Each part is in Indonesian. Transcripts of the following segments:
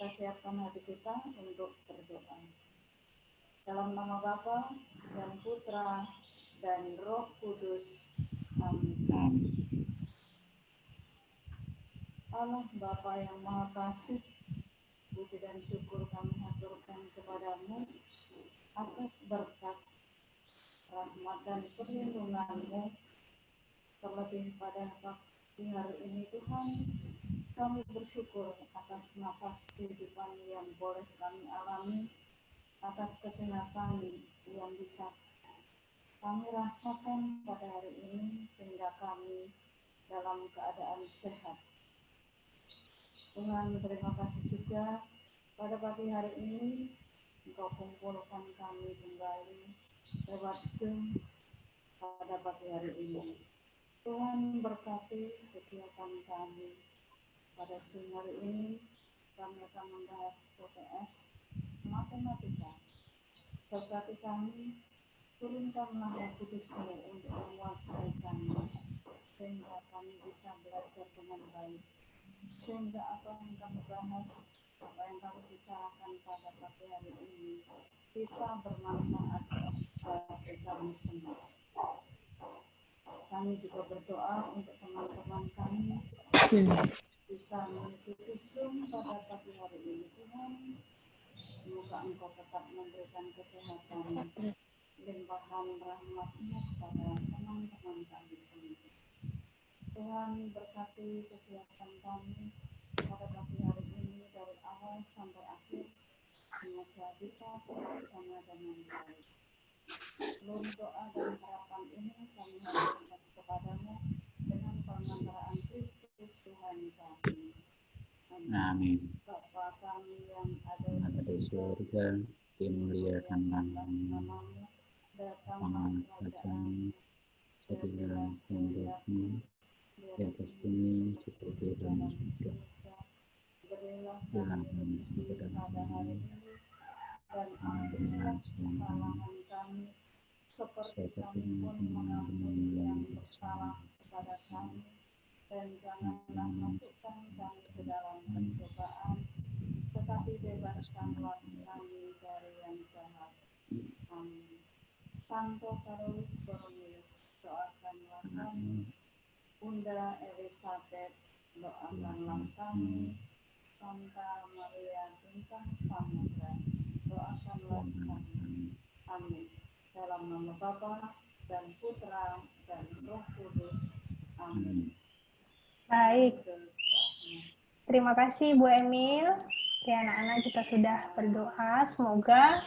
kita siapkan hati kita untuk berdoa. Dalam nama Bapa dan Putra dan Roh Kudus. Amin. Allah Bapa yang Maha Kasih, puji dan syukur kami haturkan kepadamu atas berkat, rahmat dan perlindungan-Mu, terlebih pada pagi hari ini Tuhan. Kami bersyukur atas nafas kehidupan yang boleh kami alami, atas kesehatan yang bisa kami rasakan pada hari ini, sehingga kami dalam keadaan sehat. Tuhan, terima kasih juga pada pagi hari ini Engkau kumpulkan kami kembali lewat Zoom pada pagi hari ini. Tuhan berkati kegiatan kami. Pada Zoom hari ini kami akan membahas UTS matematika. Berkati kami, turunkanlah Roh Kudus-Mu untuk menguasai kami, sehingga kami bisa belajar dengan baik. Sehingga apa yang kami bahas, apa yang kami bicarakan pada pagi hari ini bisa bermanfaat bagi kami semua. Kami juga berdoa untuk teman-teman kami bisa mengikuti Zoom pada pagi hari ini. Tuhan, semoga Engkau tetap memberikan kesehatan, limpahan rahmat-Mu kepada teman-teman kami semua. Tuhan, berkati kegiatan kami pada pagi hari ini dari awal sampai akhir, semoga bisa terlaksana dengan baik. Sebelum doa dan harapan ini kami haturkan kepadamu dengan perantaraan Kristus Tuhan kami. Amin. Bapa kami yang ada di surga, dimuliakanlah namamu, datanglah kerajaan-Mu, jadilah kehendak-Mu di atas bumi seperti di surga. Berilah Berilah kami kami rezeki pada hari ini, dan ampunilah ampunilah kesalahan kami, seperti kami pun mengampuni yang bersalah kepada kami, dan janganlah masukkan kami ke dalam pencobaan, tetapi bebaskanlah kami dari yang jahat. Amin. Santo Carolus Borromeus, doakanlah kami. Bunda Elizabeth, doakanlah kami. Santa Maria Bintang Samudra, doakanlah kami. Amin. Dalam nama Bapa dan Putra dan Roh Kudus. Amin. Baik. Terima kasih Bu Emil. Ya, anak-anak kita sudah berdoa. Semoga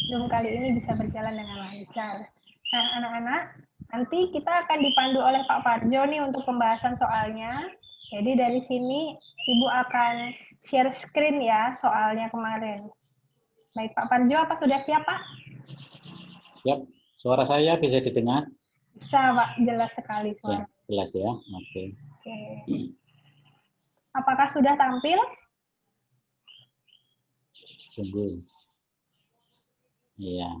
Zoom kali ini bisa berjalan dengan lancar. Nah, anak-anak, nanti kita akan dipandu oleh Pak Parjo nih untuk pembahasan soalnya. Jadi dari sini Ibu akan share screen ya soalnya kemarin. Baik, Pak Parjo, apa sudah siap, Pak? Siap. Suara saya bisa didengar? Bisa, Pak. Jelas sekali suara. Ya, jelas ya. Oke. Oke. Apakah sudah tampil? Tunggu. Iya.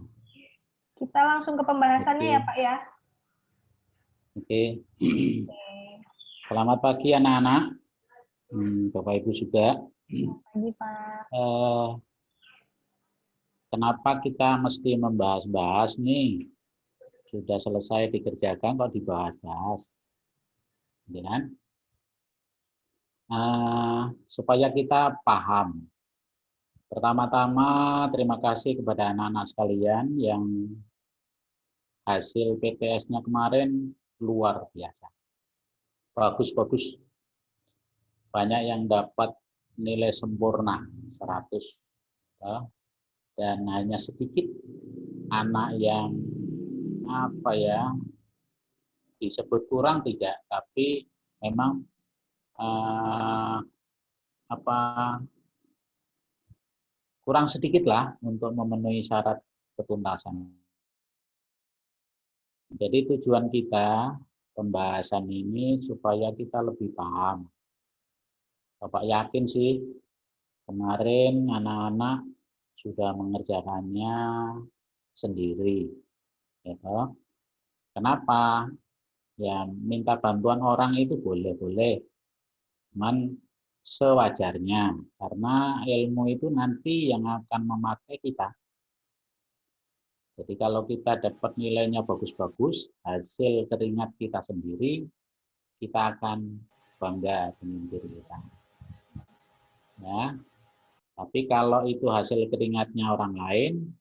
Kita langsung ke pembahasannya ya, Pak ya. Oke. Selamat pagi anak-anak. Bapak Ibu juga. Pagi, Pak. Kenapa kita mesti membahas-bahas nih? Sudah selesai dikerjakan kok dibahas-bahas. Ya kan? Supaya kita paham. Pertama-tama terima kasih kepada anak-anak sekalian yang hasil PTS-nya kemarin luar biasa. Bagus-bagus. Banyak yang dapat nilai sempurna 100. Dan hanya sedikit anak yang disebut kurang tidak, tapi memang kurang sedikit lah untuk memenuhi syarat ketuntasan. Jadi tujuan kita pembahasan ini supaya kita lebih paham. Bapak yakin sih kemarin anak-anak sudah mengerjakannya sendiri. Gitu. Kenapa? Ya minta bantuan orang itu boleh-boleh. Cuman sewajarnya, karena ilmu itu nanti yang akan memakai kita. Jadi kalau kita dapat nilainya bagus-bagus, hasil keringat kita sendiri, kita akan bangga dengan diri kita. Ya. Tapi kalau itu hasil keringatnya orang lain,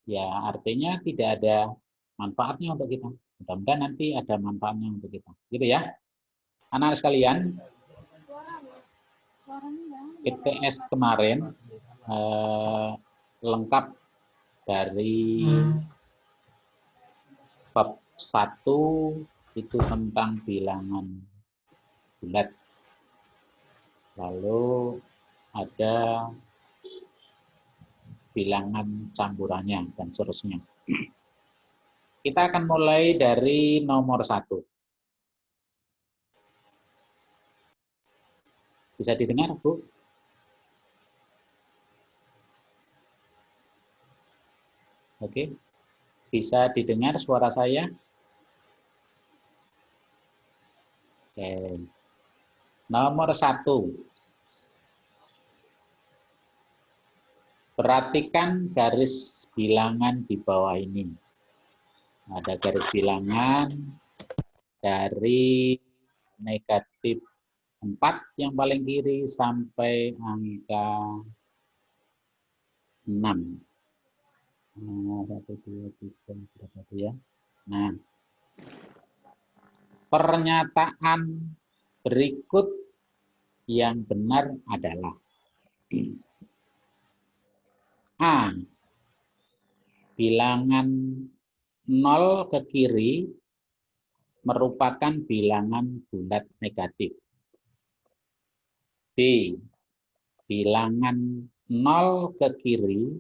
ya artinya tidak ada manfaatnya untuk kita. Mudah-mudahan nanti ada manfaatnya untuk kita. Gitu ya. Anak-anak sekalian, ITS kemarin lengkap dari bab 1 itu tentang bilangan bulat. Lalu ada bilangan campurannya dan seterusnya. Kita akan mulai dari nomor 1. Bisa didengar, Bu? Oke. Bisa didengar suara saya? Oke. Nomor 1. Perhatikan garis bilangan di bawah ini. Ada garis bilangan dari negatif 4 yang paling kiri sampai angka 6. 1, 2, 3, berapa itu ya? Nah, pernyataan berikut yang benar adalah A. Bilangan 0 ke kiri merupakan bilangan bulat negatif. B. Bilangan 0 ke kiri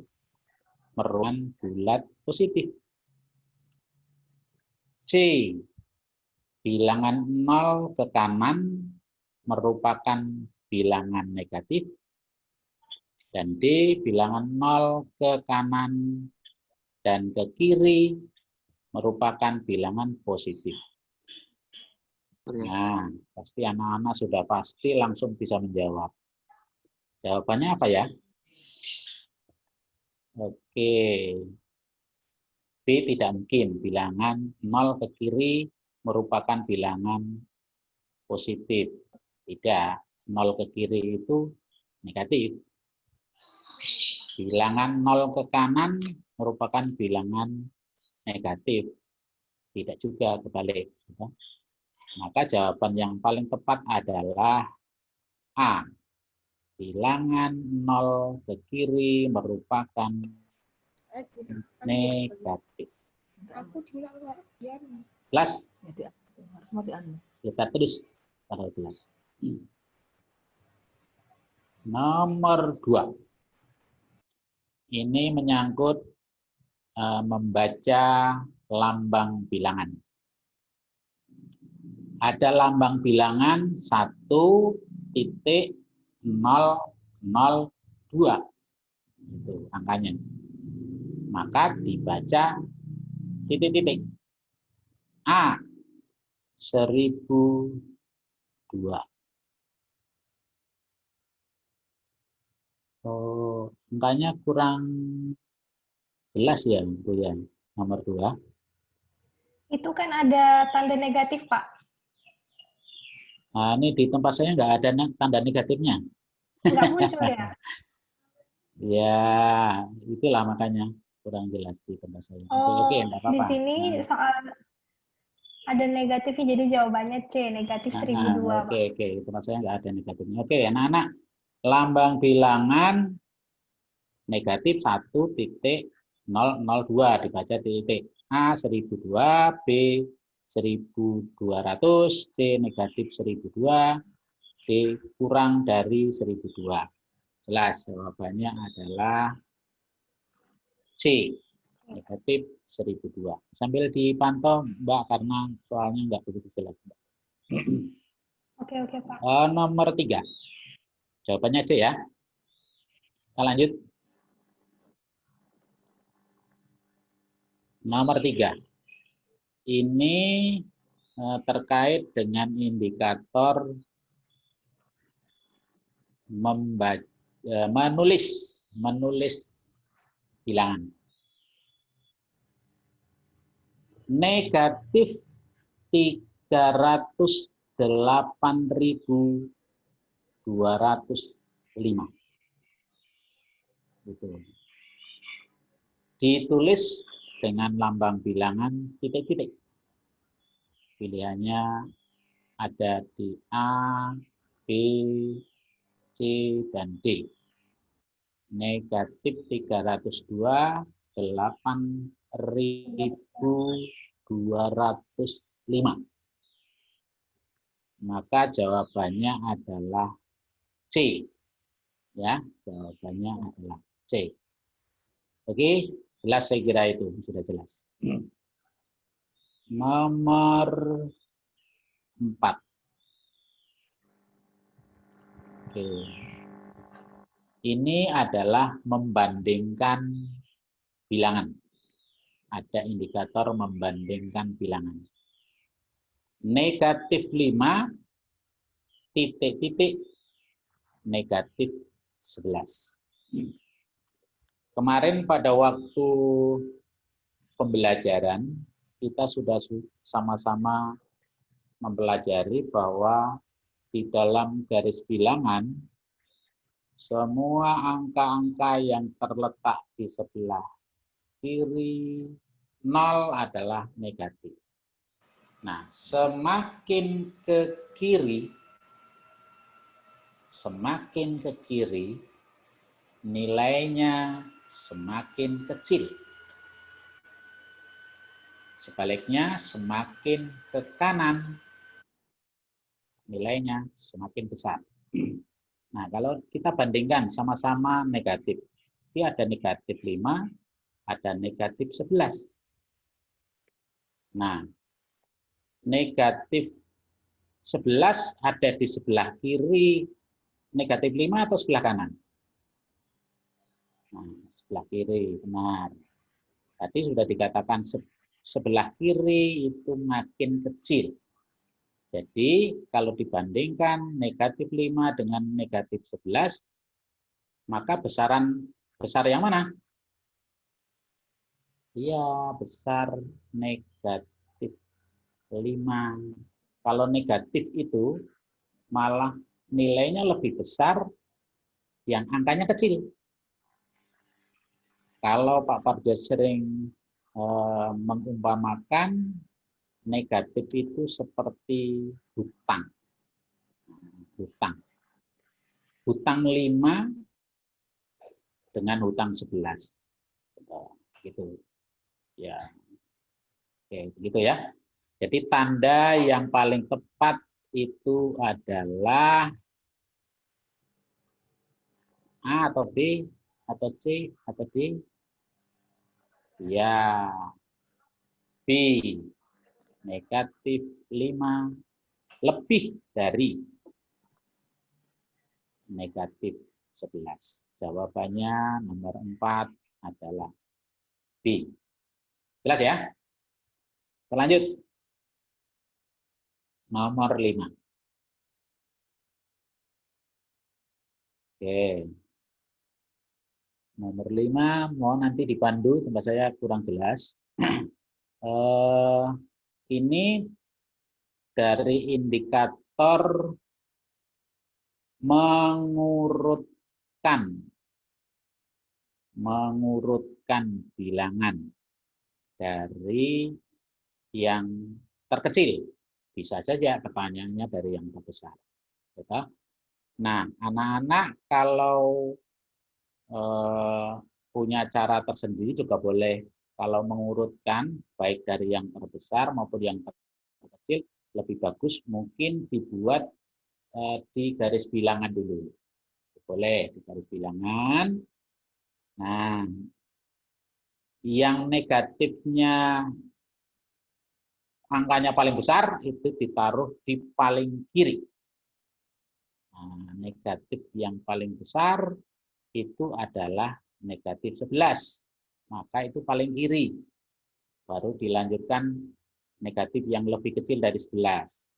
merupakan bulat positif. C. Bilangan 0 ke kanan merupakan bilangan negatif. Dan D. Bilangan 0 ke kanan dan ke kiri merupakan bilangan positif. Nah, pasti anak-anak sudah pasti langsung bisa menjawab. Jawabannya apa ya? Oke. B tidak mungkin. Bilangan 0 ke kiri merupakan bilangan positif. Tidak. 0 ke kiri itu negatif. Bilangan 0 ke kanan merupakan bilangan negatif. Tidak juga kebalik. Maka jawaban yang paling tepat adalah A. Bilangan 0 ke kiri merupakan negatif. Jelas? Kita tulis pada jelas. Nomor 2. Ini menyangkut membaca lambang bilangan. Ada lambang bilangan 1.002. Itu angkanya. Maka dibaca titik-titik. A. 1002. Oh, angkanya kurang jelas ya, Bu ya. Nomor 2. Itu kan ada tanda negatif, Pak. Nah, ini di tempat saya nggak ada tanda negatifnya. Nggak muncul ya? Ya, itulah makanya kurang jelas di tempat saya. Oh, Oke, enggak apa-apa. di sini soal ada negatifnya, jadi jawabannya C, negatif 1002, Pak. Oke, di tempat saya nggak ada negatifnya. Oke, anak-anak, lambang bilangan negatif 1.002 dibaca titik. A 1002, B 1200, C negatif 1002, D kurang dari 1002. Jelas jawabannya adalah C, negatif 1002. Sambil dipantau, Mbak, karena soalnya nggak begitu jelas, Mbak. Oke, Pak. Nomor 3. Jawabannya C ya. Kita lanjut. Nomor 3. Ini terkait dengan indikator menulis bilangan. Negatif 308.205. Gitu. Ditulis dengan lambang bilangan titik-titik. Pilihannya ada di A, B, C, dan D. Negatif 308.205. Maka jawabannya adalah C. Ya, jawabannya adalah C. Oke, jelas saya kira itu sudah jelas. Nomor 4. Oke. Ini adalah membandingkan bilangan. Ada indikator membandingkan bilangan. Negatif 5, titik-titik, negatif 11. Kemarin pada waktu pembelajaran, kita sudah sama-sama mempelajari bahwa di dalam garis bilangan, semua angka-angka yang terletak di sebelah kiri 0 adalah negatif. Nah, semakin ke kiri, nilainya semakin kecil. Sebaliknya, semakin ke kanan, nilainya semakin besar. Nah, kalau kita bandingkan sama-sama negatif. Ini ada negatif 5, ada negatif 11. Nah, negatif 11 ada di sebelah kiri negatif 5 atau sebelah kanan? Nah, sebelah kiri, benar. Tadi sudah dikatakan sebelah kiri itu makin kecil. Jadi, kalau dibandingkan negatif 5 dengan negatif 11, maka besar yang mana? Iya, besar negatif 5. Kalau negatif itu malah nilainya lebih besar yang angkanya kecil. Kalau Pak Parjo sering mengumpamakan negatif itu seperti hutang. Hutang 5 dengan hutang 11. Gitu. Ya. Oke, begitu ya. Jadi tanda yang paling tepat itu adalah A atau B atau C atau D. Ya. B. Negatif 5 lebih dari negatif 11. Jawabannya nomor 4 adalah B. Jelas ya? Lanjut. Nomor 5. Oke. Nomor 5, mau nanti dipandu, tempat saya kurang jelas. Ini dari indikator mengurutkan bilangan dari yang terkecil. Bisa saja pertanyaannya dari yang terbesar. Nah, anak-anak kalau punya cara tersendiri juga boleh, kalau mengurutkan baik dari yang terbesar maupun yang terkecil, lebih bagus mungkin dibuat di garis bilangan dulu. Boleh di garis bilangan. Nah, yang negatifnya angkanya paling besar itu ditaruh di paling kiri. Nah, negatif yang paling besar itu adalah negatif 11. Maka itu paling kiri. Baru dilanjutkan negatif yang lebih kecil dari 11.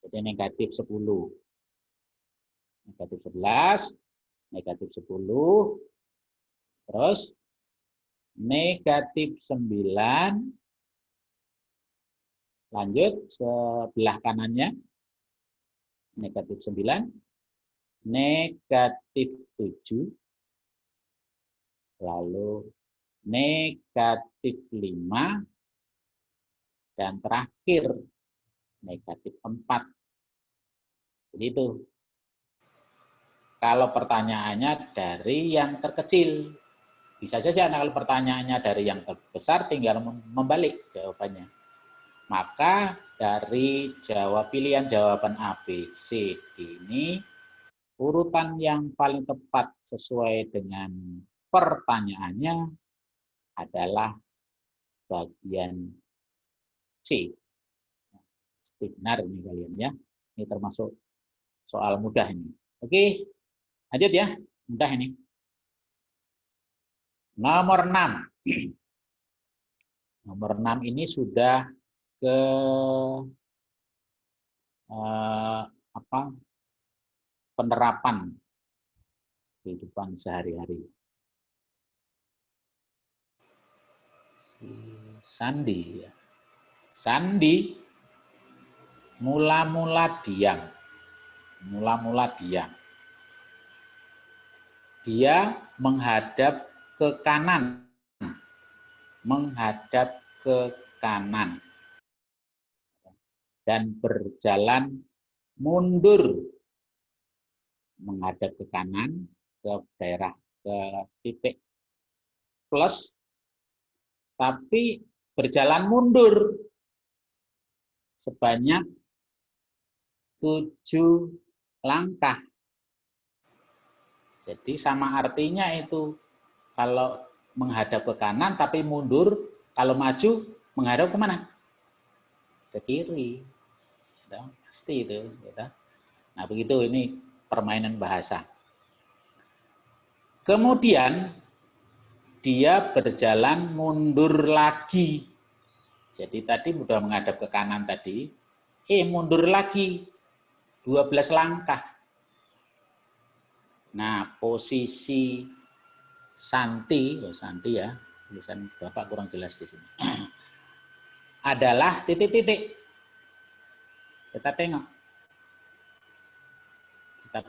Jadi negatif 10. Negatif 11, negatif 10, terus negatif 9, lanjut sebelah kanannya, negatif 9, negatif 7, lalu negatif 5, dan terakhir negatif 4. Jadi itu. Kalau pertanyaannya dari yang terkecil, bisa saja kalau pertanyaannya dari yang terbesar tinggal membalik jawabannya. Maka dari pilihan jawaban A, B, C, D ini urutan yang paling tepat sesuai dengan pertanyaannya adalah bagian C. Benar ini kalian ya. Ini termasuk soal mudah ini. Oke, lanjut ya. Mudah ini. Nomor 6. Nomor 6 ini sudah ke penerapan kehidupan sehari-hari. Sandi ya. Sandi mula-mula diam. Mula-mula diam. Dia menghadap ke kanan. Menghadap ke kanan. Dan berjalan mundur. Menghadap ke kanan, ke daerah, ke titik plus, tapi berjalan mundur sebanyak 7 langkah. Jadi sama artinya itu, kalau menghadap ke kanan tapi mundur, kalau maju menghadap kemana? Ke kiri. Ya, pasti itu. Ya. Nah begitu, ini permainan bahasa. Kemudian dia berjalan mundur lagi. Jadi tadi sudah menghadap ke kanan tadi, mundur lagi 12 langkah. Nah, posisi Santi ya, tulisan Bapak kurang jelas di sini. Adalah titik-titik. Kita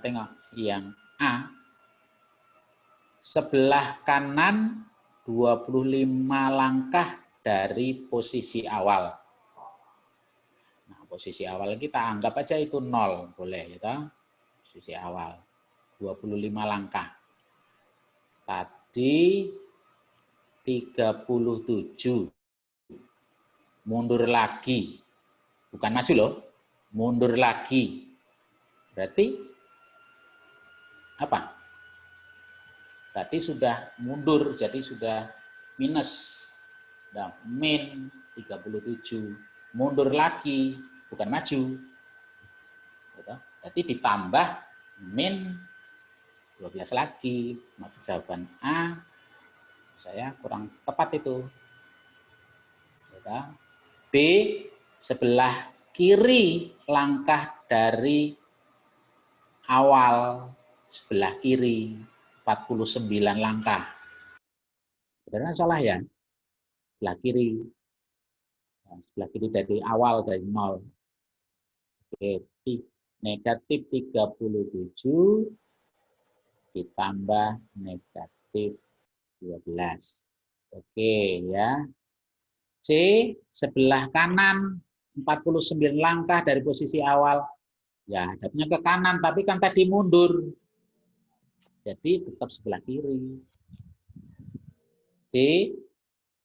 tengok yang A. Sebelah kanan 25 langkah dari posisi awal. Nah, posisi awal kita anggap aja itu 0, boleh ya. Posisi awal 25 langkah. Tadi 37. Mundur lagi. Bukan maju loh. Mundur lagi. Berarti apa? Tadi sudah mundur, jadi sudah minus. Nah, min 37. Mundur lagi, bukan maju. Berarti ditambah min 12 lagi. Maka jawaban A saya kurang tepat itu. B, sebelah kiri langkah dari awal, sebelah kiri 49 langkah. Benar salah ya? Sebelah kiri. Sebelah kiri dari awal, dari 0. Oke, negatif 37 ditambah negatif 12. Oke ya. C, sebelah kanan 49 langkah dari posisi awal. Ya, hadapnya ke kanan, tapi kan tadi mundur. Jadi tetap sebelah kiri. D,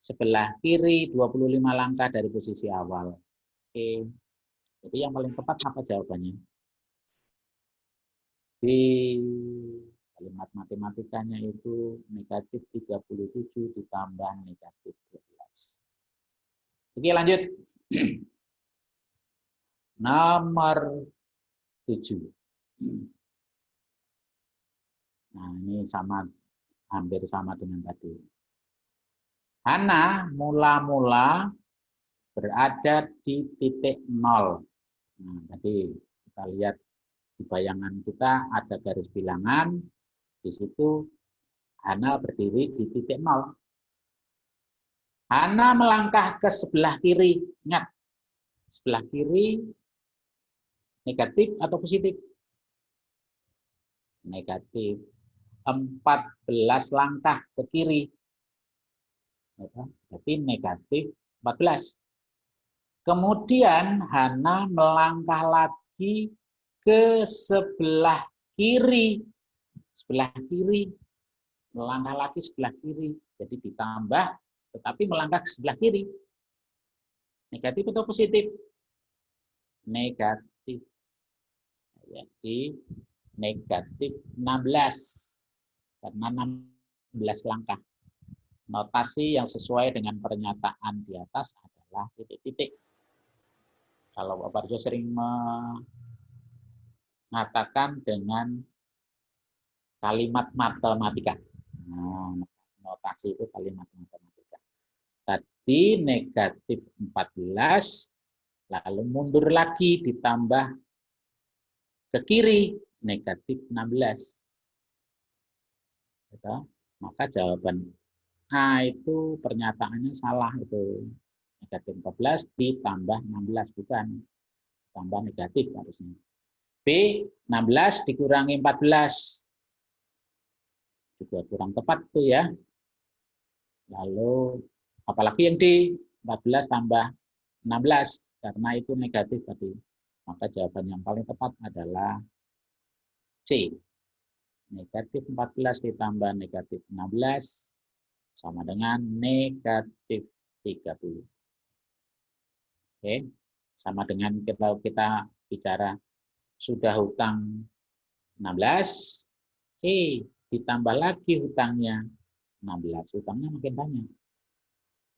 sebelah kiri 25 langkah dari posisi awal. Oke. Jadi yang paling tepat apa jawabannya? B, kalimat matematikanya itu negatif 37 ditambah negatif 12. Oke, lanjut. Nomor 7. Nah, ini hampir sama dengan tadi. Hana mula-mula berada di titik 0. Nah, tadi kita lihat Di bayangan kita ada garis bilangan, di situ Hana berdiri di titik 0. Hana melangkah ke sebelah kiri. Ingat, sebelah kiri negatif atau positif? Negatif. 14 langkah ke kiri. Jadi negatif 14. Kemudian Hana melangkah lagi ke sebelah kiri. Sebelah kiri. Melangkah lagi sebelah kiri. Jadi ditambah, tetapi melangkah ke sebelah kiri. Negatif atau positif? Negatif. Jadi negatif 16. Karena 16 langkah. Notasi yang sesuai dengan pernyataan di atas adalah titik-titik. Kalau Bapak Jo sering mengatakan dengan kalimat matematika. Nah, notasi itu kalimat matematika. Tadi negatif 14, lalu mundur lagi ditambah ke kiri, negatif 16. Gitu. Maka jawaban A itu pernyataannya salah itu. Negatif 14 ditambah 16, bukan. Tambah negatif harusnya. B, 16 dikurangi 14. Juga kurang tepat tuh ya. Lalu apalagi yang D, 14 tambah 16 karena itu negatif tadi. Maka jawaban yang paling tepat adalah C. Negatif 14 ditambah negatif 16 sama dengan negatif 30. Oke, sama dengan kita bicara sudah hutang 16, ditambah lagi hutangnya 16, hutangnya makin banyak.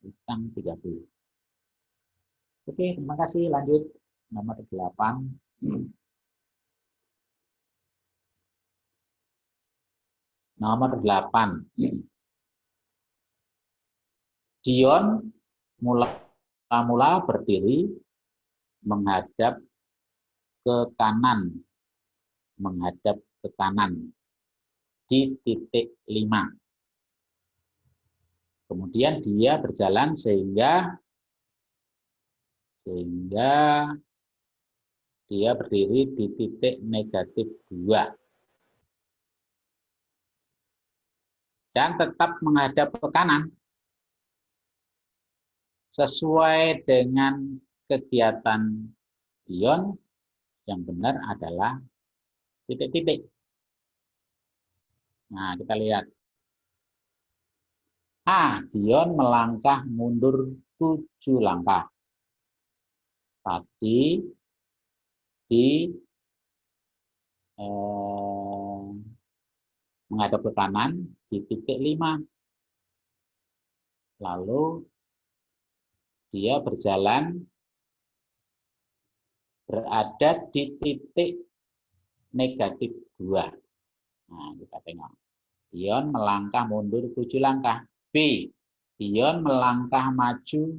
Hutang 30. Oke, terima kasih. Lanjut nomor 8. Nomor 8. Dion mula berdiri menghadap ke kanan. Menghadap ke kanan di titik 5. Kemudian dia berjalan sehingga dia berdiri di titik negatif 2. Dan tetap menghadap ke kanan. Sesuai dengan kegiatan Dion, yang benar adalah titik-titik. Nah, kita lihat. A, Dion melangkah mundur 7 langkah. Tadi menghadap ke kanan di titik 5. Lalu dia berjalan berada di titik negatif 2. Nah, kita tengok. Dion melangkah mundur 7 langkah. B, Dion melangkah maju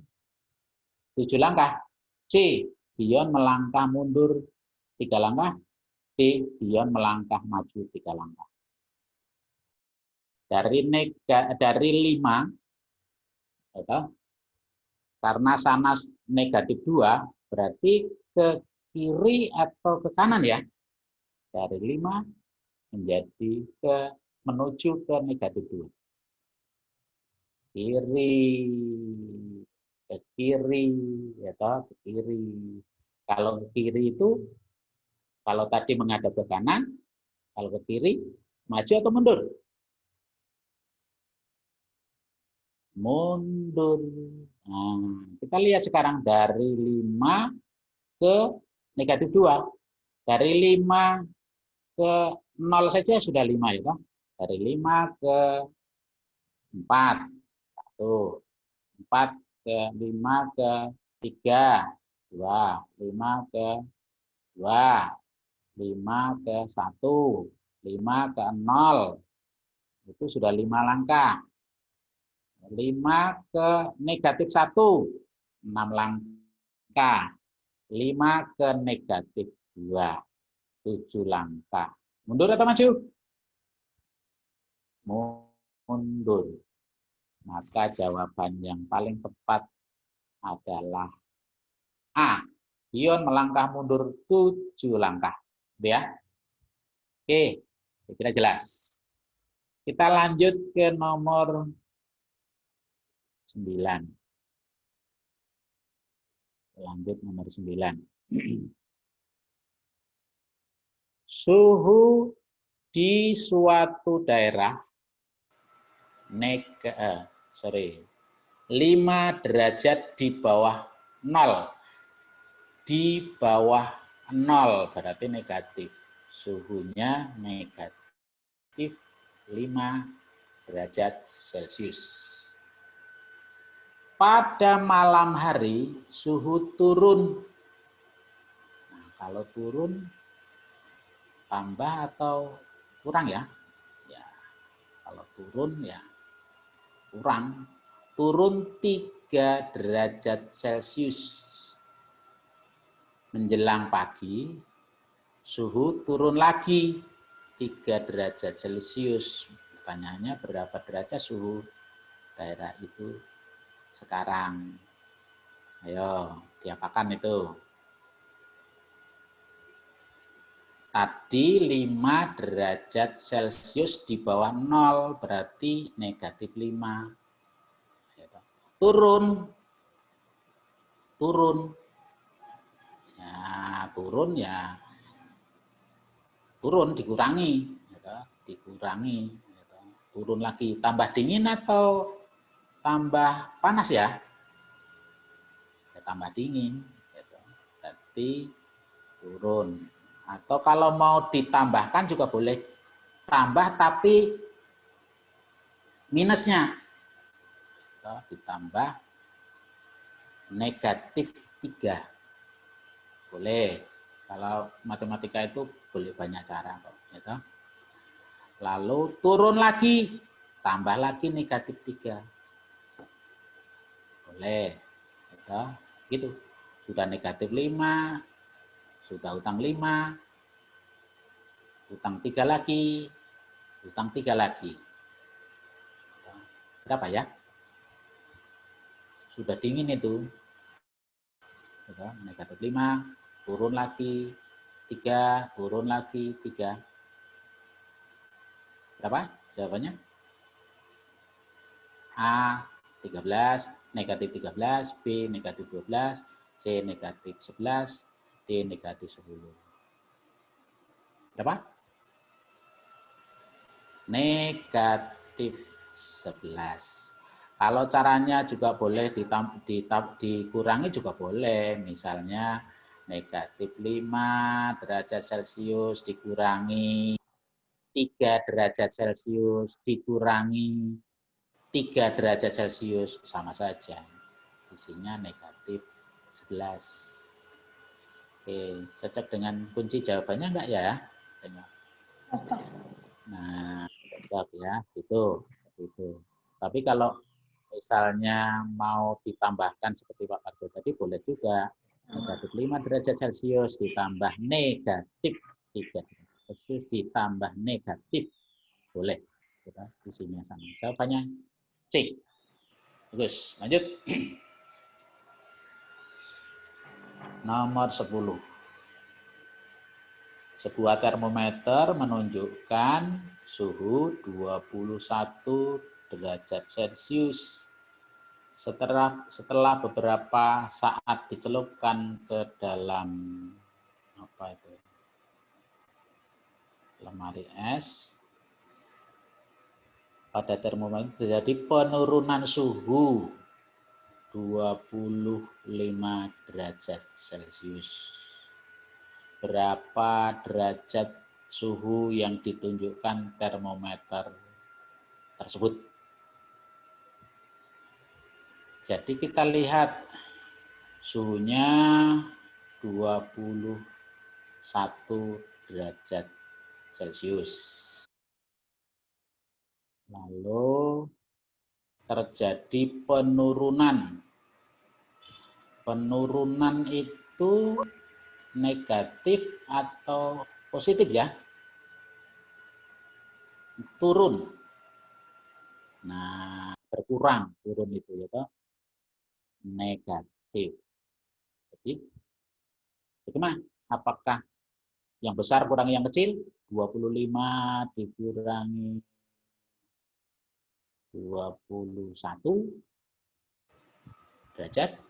7 langkah. C, Dion melangkah mundur 3 langkah. D, Dion melangkah maju 3 langkah. Dari 5, karena sana negatif 2, berarti ke kiri atau ke kanan ya. Dari 5 menjadi menuju ke negatif 2. Kiri, ke kiri, ya toh, ke kiri. Kalau ke kiri itu, kalau tadi menghadap ke kanan, kalau ke kiri, maju atau mundur? Mundur. Nah, kita lihat sekarang dari 5 ke negatif 2. Dari 5 ke 0 saja sudah 5 ya toh. Dari 5 ke 4. 1. 4 ke 5 ke 3. 2. 5 ke 2. 5 ke 1. 5 ke 0. Itu sudah 5 langkah. 5 ke negatif 1. 6 langkah. 5 ke negatif 2. 7 langkah. Mundur atau maju? Mundur. Maka jawaban yang paling tepat adalah A. Dion melangkah mundur 7 langkah. Ya. Oke, saya kira jelas. Kita lanjut ke nomor 9. Lanjut nomor 9. Suhu di suatu daerah 5 derajat di bawah 0. Di bawah 0 berarti negatif. Suhunya negatif 5 derajat Celcius. Pada malam hari suhu turun. Nah, kalau turun tambah atau kurang ya? Ya, kalau turun ya kurang. Turun 3 derajat Celcius. Menjelang pagi, suhu turun lagi 3 derajat Celcius. Pertanyaannya berapa derajat suhu daerah itu sekarang? Ayo, diapakan itu? Tadi 5 derajat Celcius di bawah 0, berarti negatif 5. Turun. Ya, turun dikurangi. Dikurangi. Turun lagi. Tambah dingin atau tambah panas ya? Ya tambah dingin. Berarti turun. Atau kalau mau ditambahkan juga boleh tambah tapi minusnya. Ditambah negatif 3. Boleh. Kalau matematika itu boleh banyak cara kok. Gitu. Lalu turun lagi. Tambah lagi negatif 3. Boleh. Gitu. Sudah negatif 5. Sudah utang 5. Utang 3 lagi. Utang 3 lagi. Berapa ya? Sudah dingin itu. Negatif 5. Turun lagi. 3. Turun lagi. 3. Berapa jawabannya? A 13, negatif 13, B negatif 12, C negatif 11, D negatif 10. Berapa? Negatif 11. Kalau caranya juga boleh dikurangi juga boleh. Misalnya negatif 5 derajat Celcius dikurangi 3 derajat Celcius dikurangi 3 derajat Celcius sama saja. Isinya negatif 11. Oke, cocok dengan kunci jawabannya enggak ya? Nah, cocok ya, itu. Tapi kalau misalnya mau ditambahkan seperti Pak Parjo tadi boleh juga. Negatif 5 derajat Celcius ditambah negatif 3 derajat Celcius ditambah negatif. Boleh. Isinya sama. Jawabannya C. Bagus, lanjut. Nomor 10. Sebuah termometer menunjukkan suhu 21 derajat Celcius. Setelah beberapa saat dicelupkan ke dalam lemari es, pada termometer terjadi penurunan suhu 25 derajat Celcius. Berapa derajat suhu yang ditunjukkan termometer tersebut? Jadi kita lihat suhunya 21 derajat Celcius. Lalu terjadi penurunan. Penurunan itu negatif atau positif ya. Turun. Nah, berkurang, turun itu ya, negatif. Jadi, bagaimana? Apakah yang besar kurangi yang kecil? 25 dikurangi 21 derajat.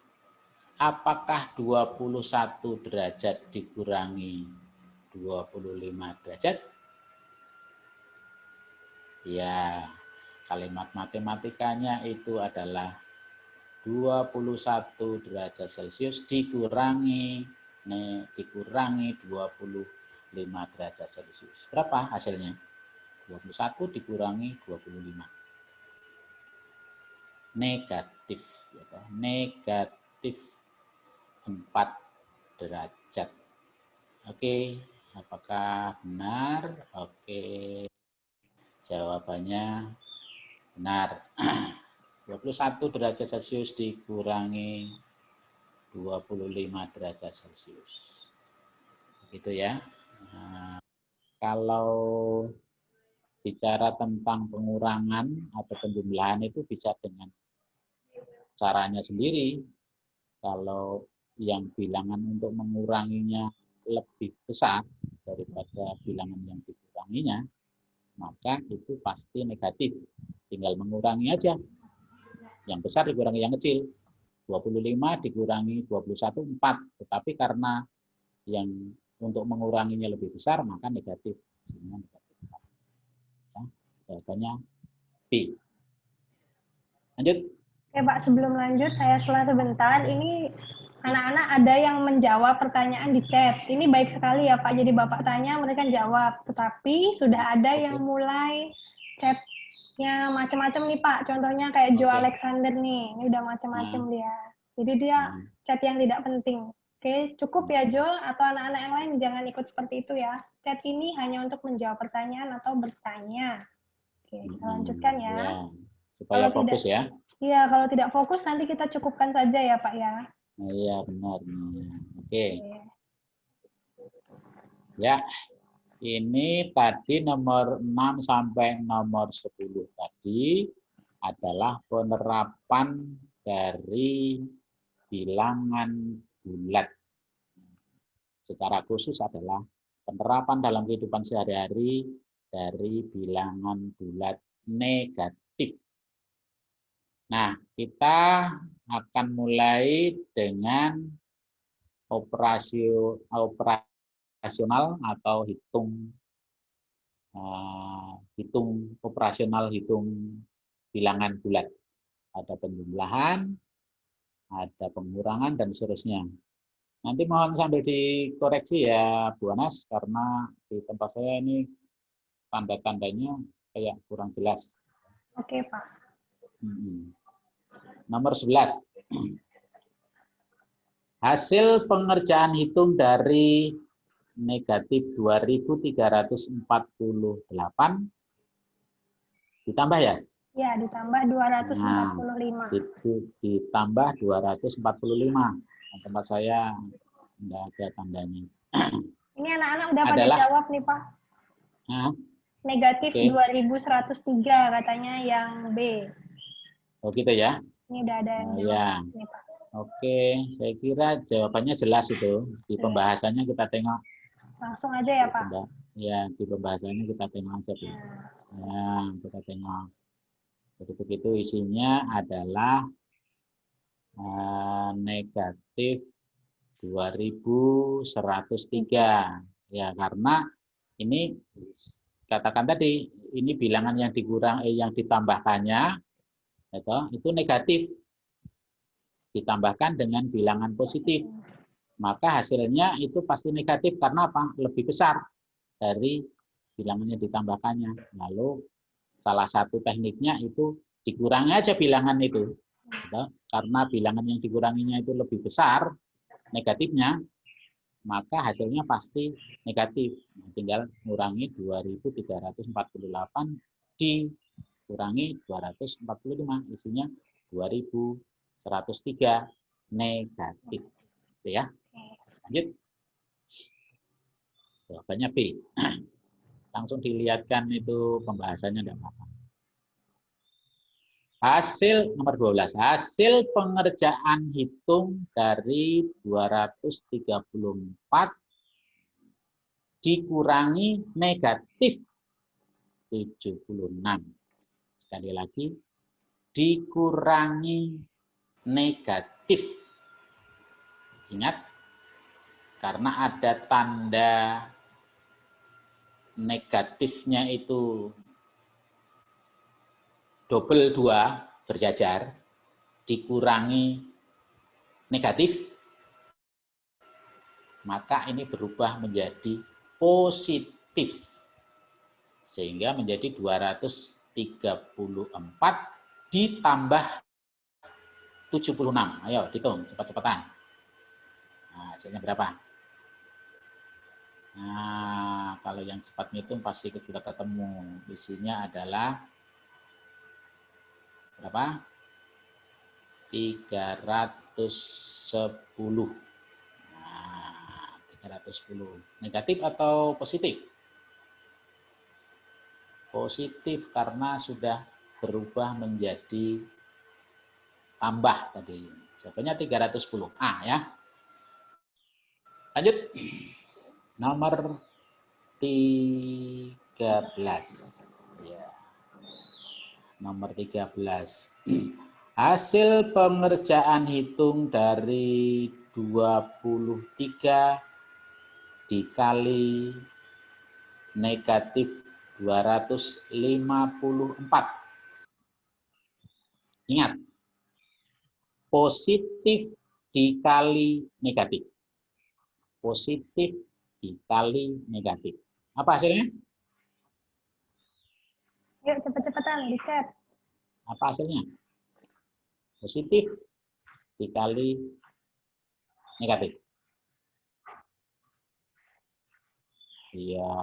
Apakah 21 derajat dikurangi 25 derajat? Ya, kalimat matematikanya itu adalah 21 derajat Celcius dikurangi 25 derajat Celcius. Berapa hasilnya? 21 dikurangi 25. Negatif. Negatif 4 derajat. Oke, apakah benar? Oke, jawabannya benar. 21 derajat Celcius dikurangi 25 derajat Celcius. Begitu ya. Nah, kalau bicara tentang pengurangan atau penjumlahan itu bisa dengan caranya sendiri. Kalau yang bilangan untuk menguranginya lebih besar daripada bilangan yang dikuranginya, maka itu pasti negatif. Tinggal mengurangi aja. Yang besar dikurangi yang kecil. 25 dikurangi 21, 4. Tetapi karena yang untuk menguranginya lebih besar, maka negatif. Sehingga negatif 4. Ya, jawabannya B. Lanjut. Oke Pak, sebelum lanjut, saya setelah sebentar. Ini anak-anak ada yang menjawab pertanyaan di chat. Ini baik sekali ya Pak, jadi Bapak tanya, mereka jawab. Tetapi sudah ada yang mulai chatnya macam-macam nih Pak. Contohnya kayak Joe Alexander nih, ini udah macam-macam dia. Jadi dia chat yang tidak penting. Oke, cukup ya Jo, atau anak-anak yang lain jangan ikut seperti itu ya. Chat ini hanya untuk menjawab pertanyaan atau bertanya. Oke, kita lanjutkan ya. Supaya fokus ya. Iya, kalau tidak fokus nanti kita cukupkan saja ya Pak ya. Iya, benar. Oke. Ya, ini tadi nomor 6 sampai nomor 10 tadi adalah penerapan dari bilangan bulat. Secara khusus adalah penerapan dalam kehidupan sehari-hari dari bilangan bulat negatif. Nah, kita akan mulai dengan operasional atau hitung operasional, hitung bilangan bulat. Ada penjumlahan, ada pengurangan, dan seterusnya. Nanti mohon sambil dikoreksi ya Bu Anas, karena di tempat saya ini tanda-tandanya kayak kurang jelas. Oke Pak. Nomor 11. Hasil pengerjaan hitung dari negatif 2.348 ditambah ya? Ya, ditambah 245. Nah, itu ditambah 245. Nah, tempat saya enggak ada tandanya. Ini anak-anak udah pada jawab nih Pak. Negatif 2103 katanya yang B. Oh gitu ya? Ini udah ada yang jawab ya. nih Pak. Oke, saya kira jawabannya jelas itu. Di pembahasannya kita tengok. Langsung aja ya Pak. Ya, di pembahasannya kita tengok aja. Ya, kita tengok. Jadi begitu isinya adalah negatif 2103. Ya, karena ini katakan tadi ini bilangan yang yang ditambahkannya itu negatif, ditambahkan dengan bilangan positif, maka hasilnya itu pasti negatif karena apa? Lebih besar dari bilangannya ditambahkannya. Lalu salah satu tekniknya itu dikurangi aja bilangan itu, karena bilangan yang dikuranginya itu lebih besar negatifnya, maka hasilnya pasti negatif. Tinggal mengurangi 2.348 dikurangi 245, isinya 2.103 negatif. Gitu ya. Lanjut. Jawabannya B. Langsung dilihatkan itu pembahasannya tidak apa-apa. Hasil nomor 12. Hasil pengerjaan hitung dari 234 dikurangi negatif 76. Sekali lagi, dikurangi negatif. Ingat, karena ada tanda negatifnya itu double 2 berjajar, dikurangi negatif, maka ini berubah menjadi positif. Sehingga menjadi 234 ditambah 76. Ayo hitung cepat-cepatan. Nah, hasilnya berapa? Nah, kalau yang cepat ngitung pasti sudah ketemu. Isinya adalah berapa? 310. Nah, 310. Negatif atau positif? Positif karena sudah berubah menjadi tambah tadi. Jawabannya 310. A ya. Lanjut. Nomor 13. Ya. Nomor 13. Hasil pengerjaan hitung dari 23 dikali negatif 254. Ingat, positif dikali negatif. Positif dikali negatif. Apa hasilnya? Yuk, cepet-cepetan, di chat. Apa hasilnya? Positif dikali negatif. Iya,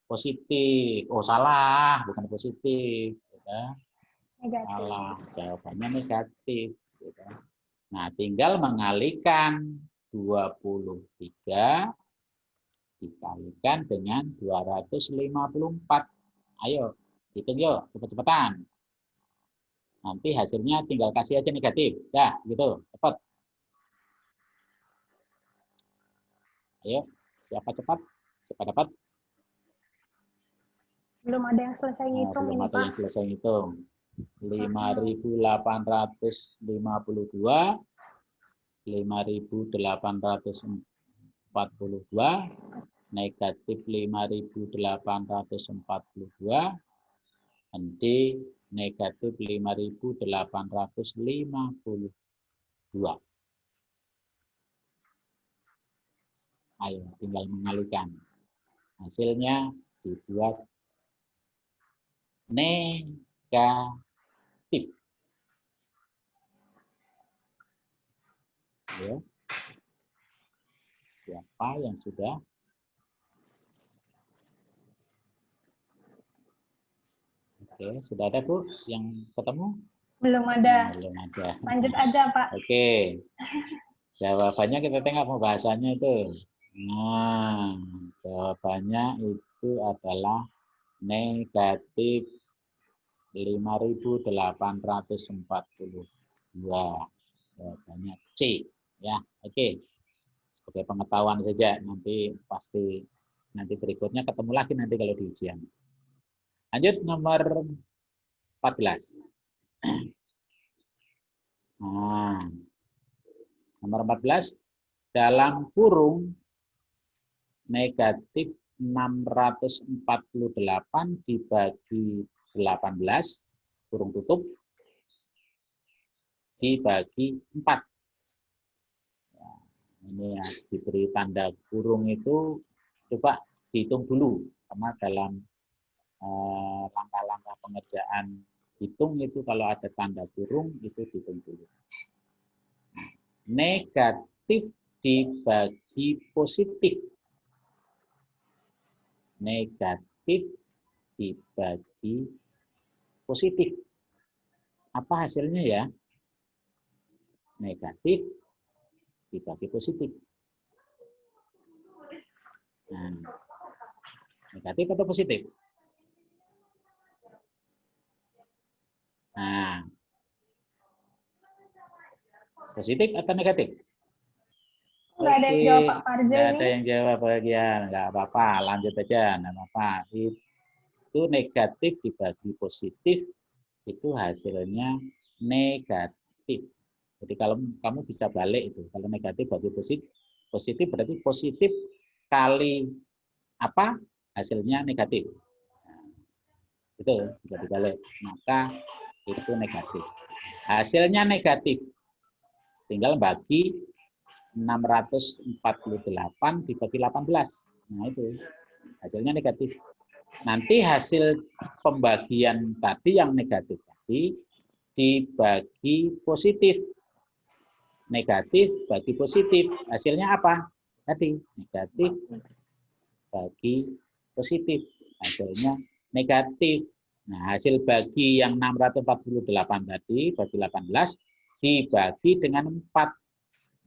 positif. Oh, salah, bukan positif. Ya. Negatif. Salah, jawabannya negatif. Ya. Nah, tinggal mengalihkan 23 dikalikan dengan 254. Ayo, hitung yuk, cepet-cepetan. Nanti hasilnya tinggal kasih aja negatif. Dah, gitu, cepat. Ayo, siapa cepat? Siapa dapat? Belum ada yang selesai ngitung Belum ini, ada Pak. yang selesai ngitung. 5.852, 5.842, negatif 5.842, ND negatif 5.852. Ayo, tinggal mengalihkan. Hasilnya dibuat negatif. Ya. Siapa yang sudah? Oke, sudah ada Bu yang ketemu? Belum ada. Belum ada. Lanjut aja, Pak. Oke. Jawabannya kita tengok pembahasannya itu. Nah, jawabannya itu adalah negatif 5.842. Jawabannya C. Ya, oke. Sebagai pengetahuan saja, nanti pasti nanti berikutnya ketemu lagi nanti kalau di ujian. Lanjut nomor 14. Nah, nomor 14 dalam kurung negatif 648 dibagi 18 kurung tutup dibagi 4. Nah, ini yang diberi tanda kurung itu coba dihitung dulu karena dalam langkah-langkah pengerjaan hitung itu kalau ada tanda kurung itu dihitung dulu. Negatif dibagi positif. Negatif dibagi positif. Apa hasilnya ya? Negatif dibagi positif. Nah, negatif atau positif? Nah, positif atau negatif? Nggak ada yang Oke, jawab Pak Farja nggak ada ini. yang jawab bagian, nggak apa-apa, lanjut aja, nggak apa-apa. Itu negatif dibagi positif, itu hasilnya negatif. Jadi kalau kamu bisa balik itu, kalau negatif bagi positif, positif berarti positif kali apa hasilnya negatif. Nah, itu bisa dibalik, maka itu negatif. Hasilnya negatif, tinggal bagi 648 dibagi 18. Nah itu hasilnya negatif. Nanti hasil pembagian tadi yang negatif tadi dibagi positif. Negatif bagi positif. Hasilnya apa? Tadi negatif bagi positif. Hasilnya negatif. Nah, hasil bagi yang 648 tadi bagi 18 dibagi dengan 4.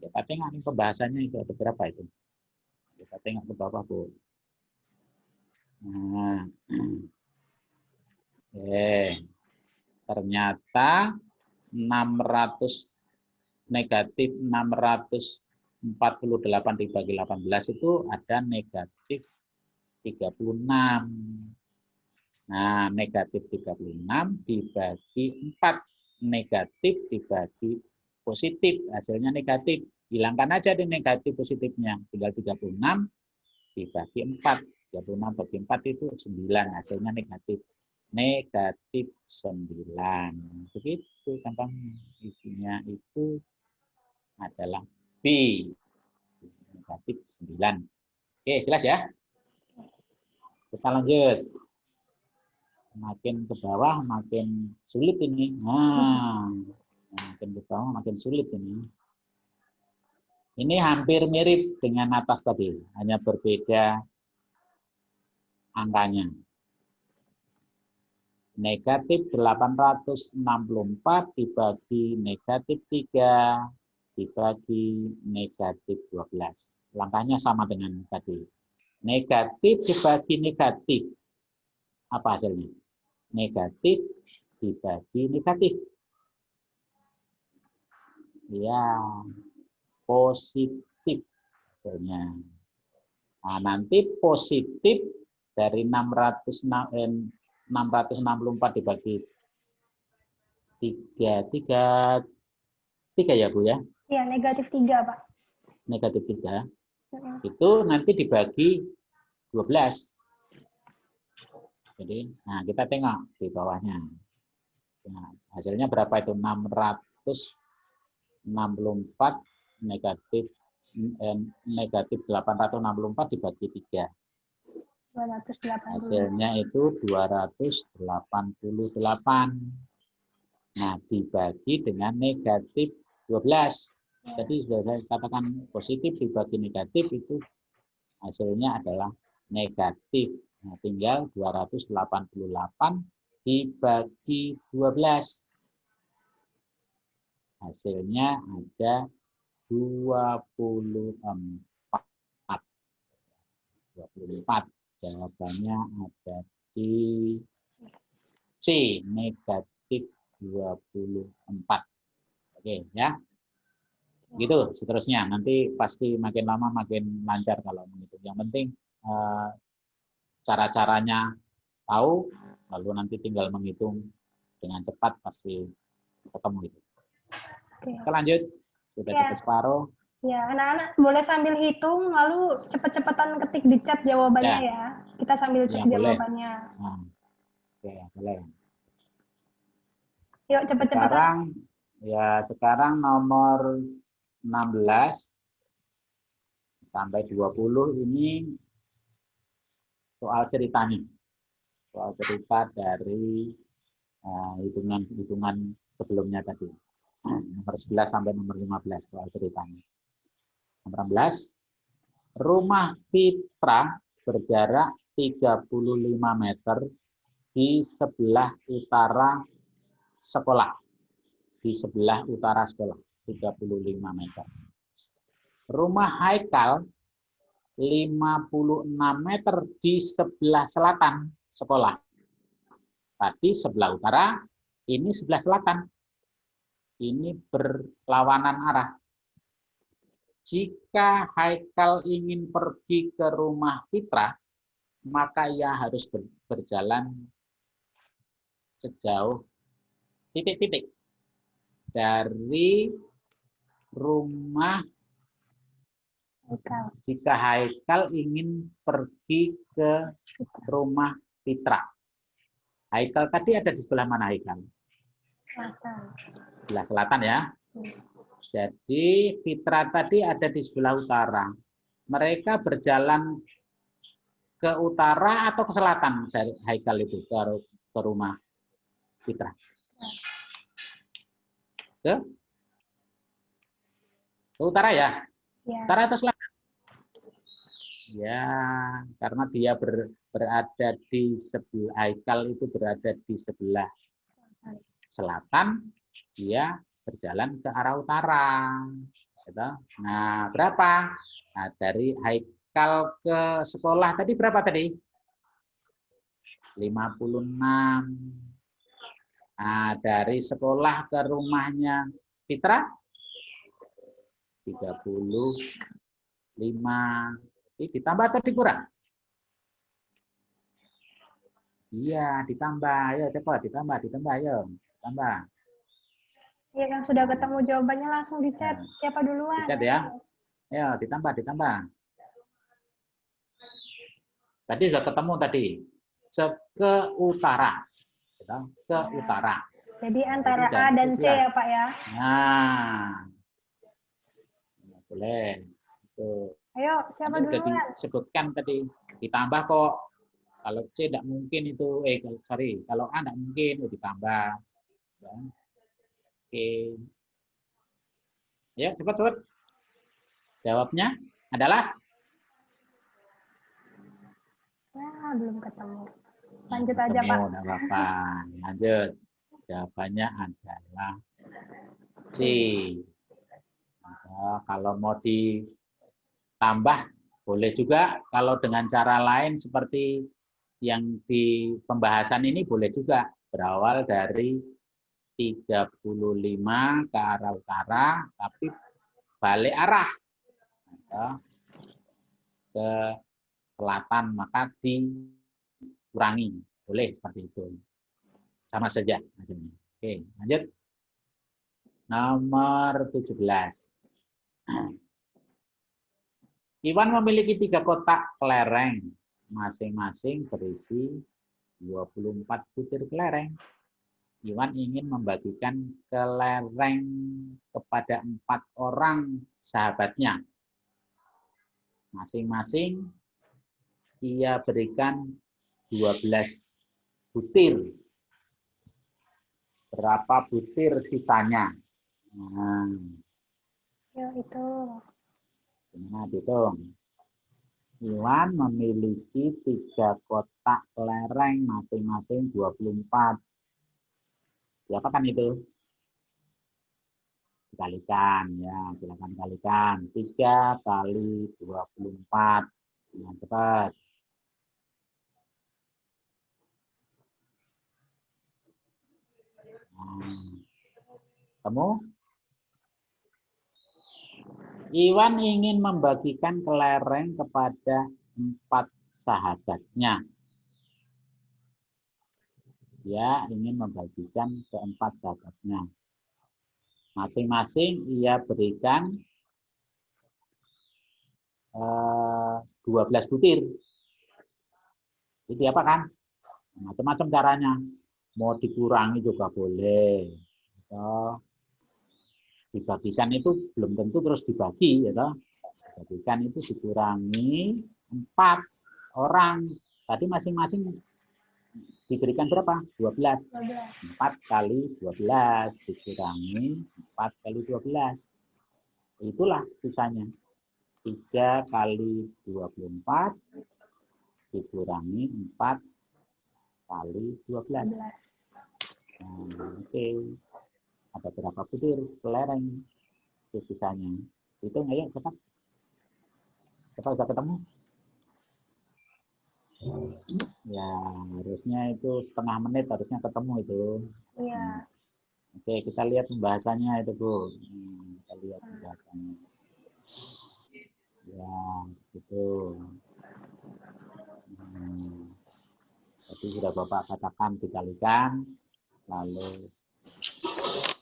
Kita tengok nih pembahasannya itu ada berapa itu. Kita tengok ke bawah, Bu. Nah, ternyata 600 negatif 648 dibagi 18 itu ada negatif 36. Nah, negatif 36 dibagi 4. Negatif dibagi positif, hasilnya negatif. Hilangkan aja di negatif positifnya. Tinggal 36 dibagi 4. 36 bagi 4 itu 9. Hasilnya negatif. Negatif 9. Begitu gampang. Isinya itu adalah B. Negatif 9. Oke, jelas ya? Kita lanjut. Makin ke bawah makin sulit ini. Nah, makin ke bawah makin sulit ini. Ini hampir mirip dengan atas tadi, hanya berbeda angkanya. Negatif 864 dibagi negatif 3 dibagi negatif 12. Langkahnya sama dengan tadi. Negatif dibagi negatif. Apa hasilnya? Negatif dibagi negatif. Ya, positif hasilnya. Nah, nanti positif dari 664 dibagi 3 ya Bu ya? Iya, negatif 3, Pak. Negatif 3. Itu nanti dibagi 12. Jadi, nah kita tengok di bawahnya. Nah, hasilnya berapa itu? 664 negatif negatif 864 dibagi 3. 280. Hasilnya itu 288. Nah, dibagi dengan negatif 12. Jadi sudah saya katakan positif dibagi negatif itu hasilnya adalah negatif. Nah, tinggal 288 dibagi 12. Hasilnya ada 24. 24. Jawabannya ada di C, negatif 24. Oke, ya. Gitu seterusnya. Nanti pasti makin lama makin lancar kalau menghitung. Yang penting cara-caranya tahu, lalu nanti tinggal menghitung dengan cepat pasti ketemu itu. Oke. Kita lanjut. Sudah Ya. dekat separuh. Ya, anak-anak boleh sambil hitung, lalu cepet-cepetan ketik di chat jawabannya ya. Kita sambil cek jawabannya. Nah, oke, boleh. Yuk, cepet-cepetan. Sekarang nomor 16 sampai 20 ini soal ceritanya. Soal cerita dari hitungan sebelumnya tadi. Nomor 11 sampai nomor 15 soal ceritanya. Nomor 16, rumah Fitra berjarak 35 meter di sebelah utara sekolah. Di sebelah utara sekolah, 35 meter. Rumah Haikal 56 meter di sebelah selatan sekolah. Tadi sebelah utara, ini sebelah selatan. Ini berlawanan arah. Jika Haikal ingin pergi ke rumah Fitra, maka ia harus berjalan sejauh titik-titik dari rumah. Jika Haikal ingin pergi ke rumah Fitra. Haikal tadi ada di sebelah mana Haikal? Sebelah selatan ya. Jadi Fitra tadi ada di sebelah utara. Mereka berjalan ke utara atau ke selatan dari Haikal itu ke rumah Fitra? Ke utara ya? Utara atau selatan? Ya, karena dia berada di sebelah, Haikal itu berada di sebelah selatan, dia berjalan ke arah utara. Nah, berapa? Nah, dari Haikal ke sekolah tadi berapa tadi? 56. Nah, dari sekolah ke rumahnya Fitra 35. Ini ditambah atau dikurang? Iya, ditambah. Ayo cepat ditambah, ayo. Tambah. Iya kan sudah ketemu jawabannya langsung di chat. Siapa duluan? Di chat ya. Ayo ditambah. Tadi sudah ketemu tadi. Ke utara. Ke utara. Jadi antara A dan C ya Pak ya. Nah. Boleh. Itu. Ayo siapa duluan? Sudah disebutkan tadi. Ditambah kok. Kalau C tidak mungkin itu. Kalau A tidak mungkin. Ditambah. Oke. Ayo cepat. Jawabnya adalah? Belum ketemu. Lanjut aja Pak. Tidak apa-apa. Lanjut. Jawabannya adalah C. Nah, kalau mau ditambah boleh juga. Kalau dengan cara lain seperti yang di pembahasan ini boleh juga. Berawal dari 35 ke arah utara, tapi balik arah ke selatan, maka dikurangi. Boleh seperti itu. Sama saja hasilnya. Oke, lanjut. Nomor 17. Iwan memiliki 3 kotak kelereng, masing-masing berisi 24 butir kelereng. Iwan ingin membagikan kelereng kepada 4 orang sahabatnya. Masing-masing ia berikan 12 butir. Berapa butir sisanya? Nah. Ya, itu. Nah, hitung. Iwan memiliki 3 kotak kelereng, masing-masing 24. Diapakan itu? Dikalikan, ya, silakan kalikan. 3 kali 24. Nah, cepat. Nah, kamu? Iwan ingin membagikan kelereng kepada 4 sahabatnya. Dia ingin membagikan ke 4 sahabatnya. Masing-masing ia berikan 12 butir. Jadi apa kan? Macam-macam caranya. Mau dikurangi juga boleh. Dibagikan itu belum tentu terus dibagi, ya toh. Dibagikan itu dikurangi 4 orang. Tadi masing-masing diberikan berapa? 12. 4 kali 12 dikurangi 4 kali 12. Itulah sisanya. 3 kali 24 dikurangi 4 kali 12. Nah, oke. Ada berapa butir kelereng? Itu sisanya. Hitung ayo cepat. Apa sudah ketemu? Ya, harusnya itu setengah menit harusnya ketemu itu. Iya. Oke, kita lihat pembahasannya itu, Bu. Kita lihat pembahasannya. Ya, itu. Tadi sudah Bapak katakan dikalikan, lalu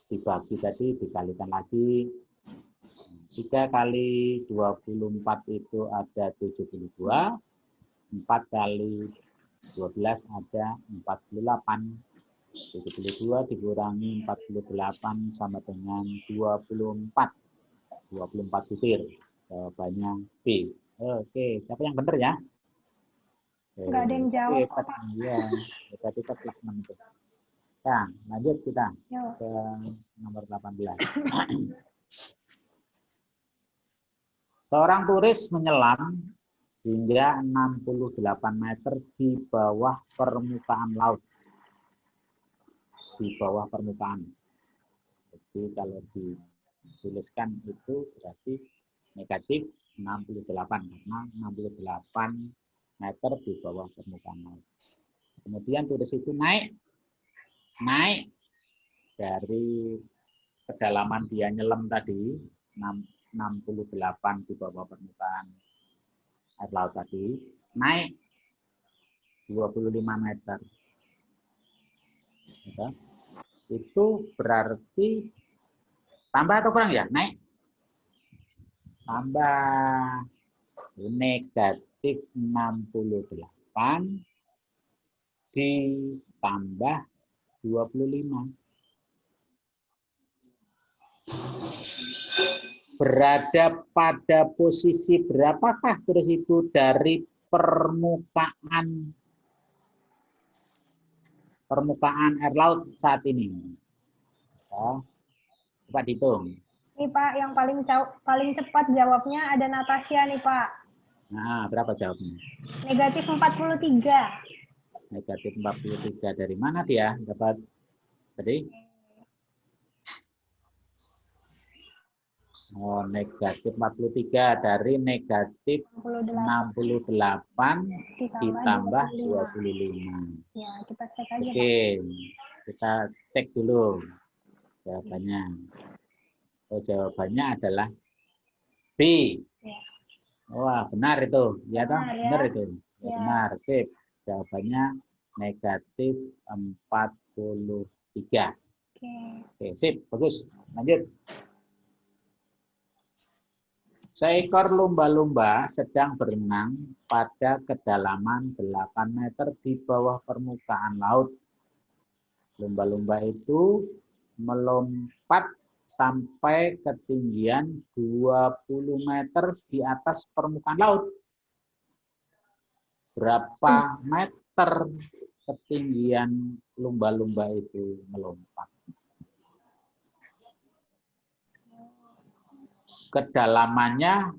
dibagi tadi dikalikan lagi. 3 kali 24 itu ada 72. 4 kali 12 ada 48. 72 dikurangi 48 sama dengan 24. 24 butir. Jawabannya B. Oke, siapa yang benar ya? Nggak ada yang jawab, Pak. Iya, berarti kelas 6 itu. Nah, lanjut kita Yuk. ke nomor 18. Seorang turis menyelam hingga 68 meter di bawah permukaan laut. Di bawah permukaan. Jadi kalau dituliskan itu berarti negatif 68 karena 68 meter di bawah permukaan laut. Kemudian turis itu naik dari kedalaman dia nyelam tadi 68 di bawah permukaan air laut tadi, naik 25 meter. Itu berarti tambah atau kurang ya? Naik? Tambah negatif 68 ditambah 25. Berada pada posisi berapakah terus itu dari permukaan air laut saat ini? Ya, coba dihitung. Ini Pak, yang paling cepat jawabnya ada Natasha nih Pak. Nah, berapa jawabnya? Negatif 43. Negatif 43 dari mana dia dapat tadi? Oh, negatif 43 dari negatif 68 ditambah 25. Ya, kita cek aja. Oke, kita cek dulu jawabannya. Oh, jawabannya adalah B. Ya. Wah, benar itu. Ya, toh? Benar itu. Ya, Ya. benar. Sip. Jawabannya negatif 43. Oke, sip. Bagus. Lanjut. Seekor lumba-lumba sedang berenang pada kedalaman 8 meter di bawah permukaan laut. Lumba-lumba itu melompat sampai ketinggian 20 meter di atas permukaan laut. Berapa meter ketinggian lumba-lumba itu melompat? Kedalamannya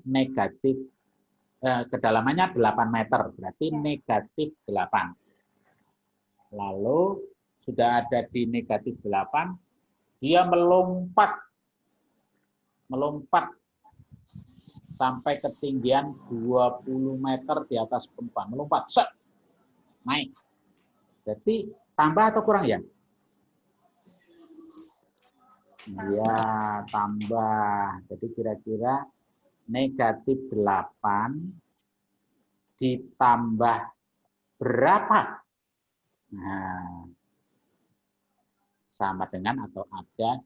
kedalamannya 8 meter, berarti negatif 8. Lalu sudah ada di negatif 8, dia melompat sampai ketinggian 20 meter di atas permukaan, melompat, set, naik. Jadi tambah atau kurang ya? Ya, tambah. Jadi kira-kira negatif 8 ditambah berapa? Nah, sama dengan atau ada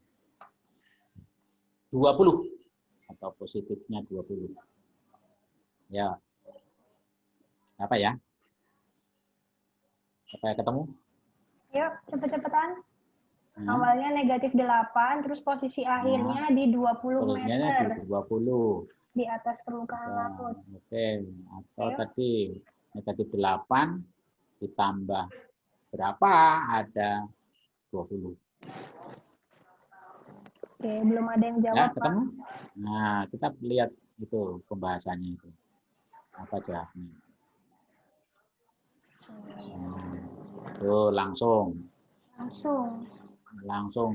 20 atau positifnya 20. Ya. Apa ya? Apa ya ketemu? Yuk, cepet-cepetan. Awalnya negatif 8, terus posisi akhirnya di 20 meter. Di 20. Di atas permukaan laut. Oke, atau tadi negatif 8 ditambah berapa? Ada 20. Oke, belum ada yang jawab, ya, ketemu? Pak. Nah, kita lihat itu pembahasannya itu. Apa jawabnya? Tuh, langsung.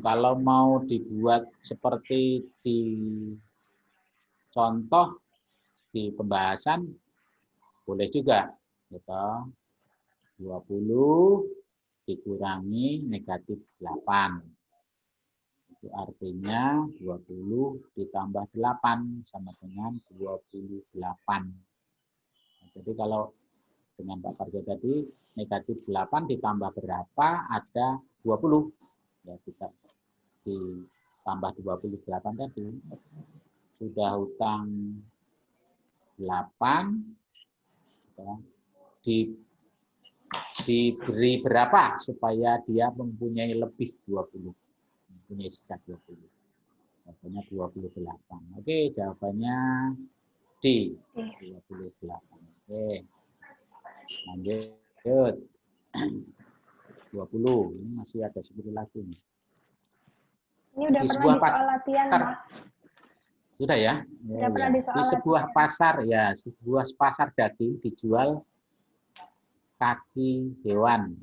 Kalau mau dibuat seperti di contoh, di pembahasan boleh juga. Gitu. 20 dikurangi negatif 8. Itu artinya 20 ditambah 8 sama dengan 28. Jadi kalau dengan Pak Parjo tadi, negatif 8 ditambah berapa? Ada 20. Ya, kita ditambah 28 tadi. Sudah hutang 8. Ya, diberi berapa supaya dia mempunyai lebih 20. Mempunyai sisa 20. Jawabannya 28. Oke, jawabannya D. 28. Oke. Lanjut. 20. Ini masih ada 10 lagi nih. Ini udah Di pernah sebuah di soal latihan, Pak. Sudah ya? Udah pernah di soal Di sebuah latihan. pasar ya, sebuah pasar daging dijual kaki hewan,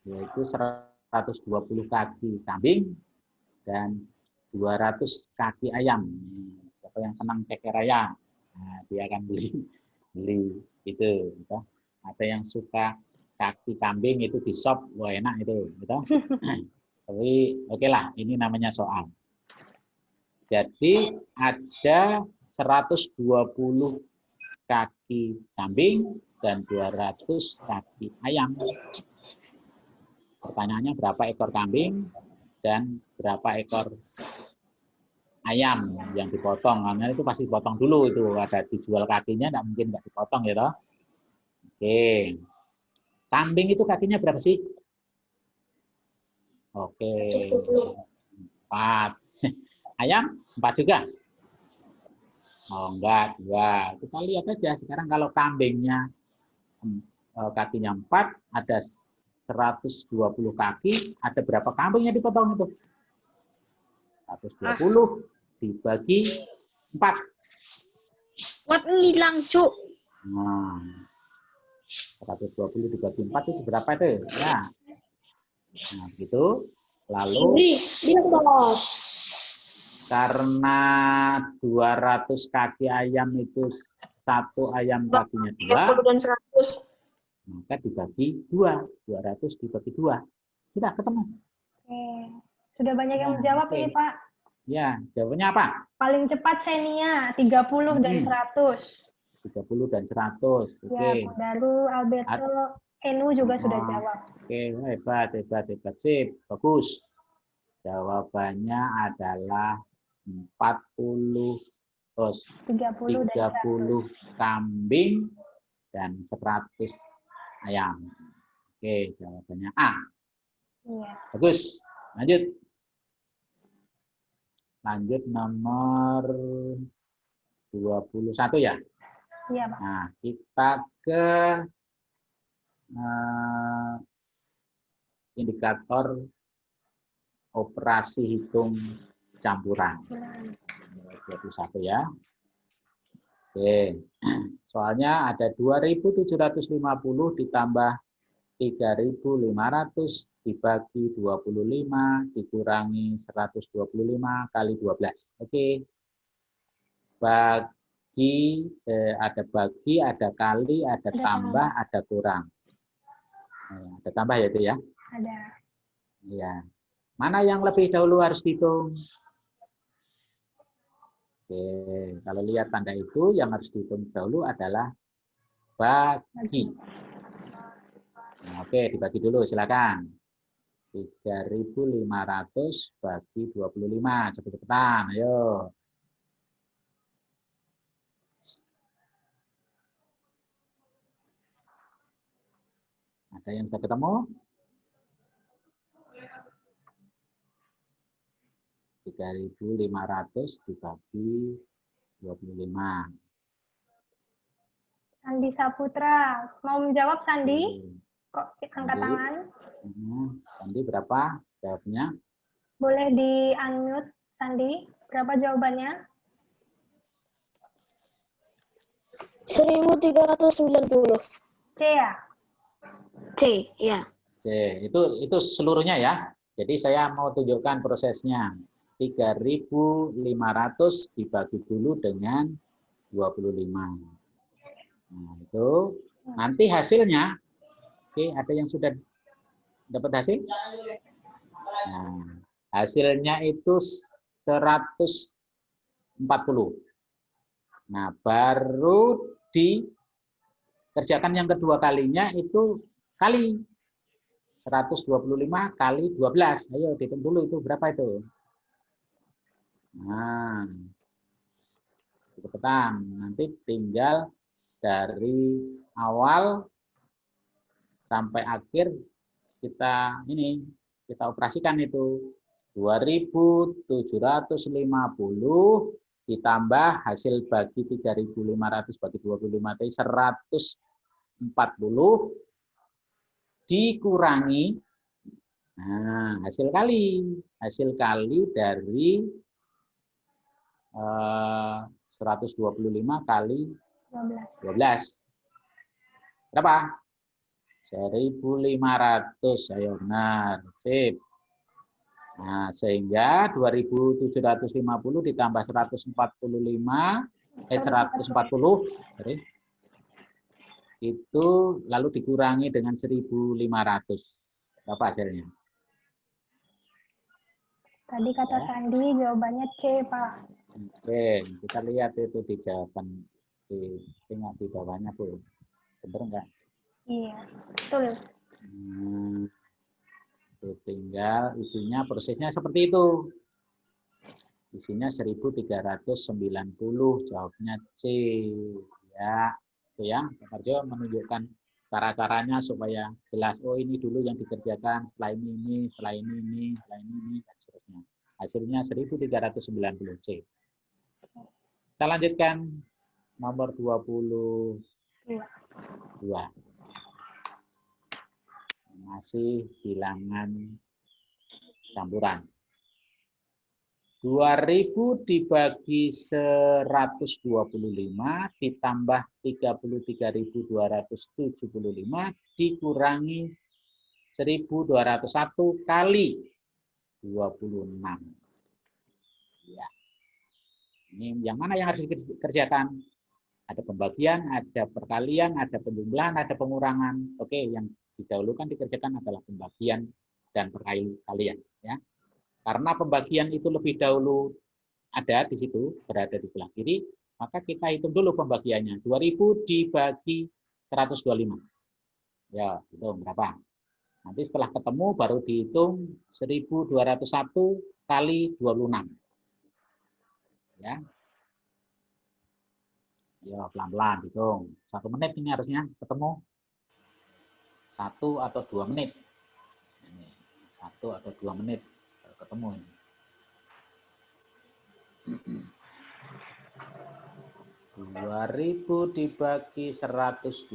yaitu 120 kaki kambing dan 200 kaki ayam. Siapa yang senang ceker ayam, nah, dia akan beli itu. Gitu. Ada yang suka kaki kambing itu di shop, wah enak itu. Gitu. Tapi oke lah, ini namanya soal. Jadi ada 120 kaki kambing dan 200 kaki ayam. Pertanyaannya berapa ekor kambing dan berapa ekor ayam yang dipotong? Karena itu pasti potong dulu itu, ada dijual kakinya, tidak mungkin nggak dipotong ya toh. Oke, kambing itu kakinya berapa sih? Oke, 4. Ayam 4 juga? Oh enggak, 2. Kita lihat aja sekarang kalau kambingnya kakinya 4, ada 120 kaki, ada berapa kambing yang dipotong itu? 120 dibagi 4. What ngilang, Cuk? Nah, 120 dibagi 4 itu berapa itu? Ya. Nah, gitu. Lalu karena 200 kaki ayam itu satu ayam kakinya 2, dan 100. maka dibagi 2. 200 dibagi 2. Sudah ketemu. Oke. Sudah banyak yang menjawab oke. nih, Pak. Ya, jawabannya apa? Paling cepat Xenia, 30 dan 100. 30 dan 100. Oke. Ya, Daru, Alberto, Enu juga sudah jawab. Oke, hebat. Sip, bagus. Jawabannya adalah 30 kambing dan 100 ayam. Oke, jawabannya A. Iya. Bagus. Lanjut nomor 21 ya. Iya, Pak. Nah, kita ke indikator operasi hitung campuran. 21 ya. Oke. Soalnya ada 2.750 ditambah 3.500 dibagi 25 dikurangi 125 kali 12. Oke. Ada bagi, ada kali, ada tambah, ada kurang. Ada tambah ya itu ya? Ada. Iya. Mana yang lebih dahulu harus dihitung? Oke, kalau lihat tanda itu yang harus dihitung dahulu adalah bagi. Nah, oke, dibagi dulu silakan. 3.500 bagi 25. Cepet-cepetan, ayo. Ada yang sudah ketemu? 3.500 dibagi 25. Sandi Saputra, mau menjawab Sandi? Kok angkat tangan? Sandi berapa jawabnya? Boleh di-unmute, Sandi. Berapa jawabannya? 1.390. C ya? C, ya. C, itu seluruhnya ya. Jadi saya mau tunjukkan prosesnya. 3.500 dibagi dulu dengan Nah, itu nanti hasilnya, oke, ada yang sudah dapat hasil? Nah, hasilnya itu 140. Nah, baru dikerjakan yang kedua kalinya itu kali 125 kali 12. Ayo dihitung dulu itu berapa itu. Nah, cepetan. Nanti tinggal dari awal sampai akhir kita operasikan itu 2.750 ditambah hasil bagi 3.500 bagi 25 tadi 140 dikurangi hasil kali dari 125 kali 12. Berapa? 1.500. Ayo benar. Sip. Nah, sehingga 2.750 ditambah 140 itu lalu dikurangi dengan 1.500. Berapa hasilnya? Tadi kata Sandi jawabannya C, Pak. Oke, kita lihat itu di jawaban tengok di bawahnya, Bu. Benar enggak? Iya, betul. Itu tinggal isinya prosesnya seperti itu. Isinya 1.390, jawabnya C. Ya, itu ya. Pak Parjo menunjukkan cara-caranya supaya jelas. Oh, ini dulu yang dikerjakan, setelah ini, setelah ini, dan seterusnya. Hasilnya 1.390 C. Kita lanjutkan nomor 22. Masih bilangan campuran. 2.000 dibagi 125 ditambah 33.275 dikurangi 1.201 kali 26. Ya. Ini yang mana yang harus dikerjakan? Ada pembagian, ada perkalian, ada penjumlahan, ada pengurangan. Oke, yang didahulukan dikerjakan adalah pembagian dan perkalian. Ya. Karena pembagian itu lebih dahulu ada di situ, berada di sebelah kiri, maka kita hitung dulu pembagiannya. 2.000 dibagi 125. Ya, hitung berapa? Nanti setelah ketemu baru dihitung 1.201 kali 26. Ya. Ya, pelan-pelan hitung. 1 menit ini harusnya ketemu. 1 atau 2 menit. Ini 1 atau 2 menit ketemu ini. 2.000 dibagi 125.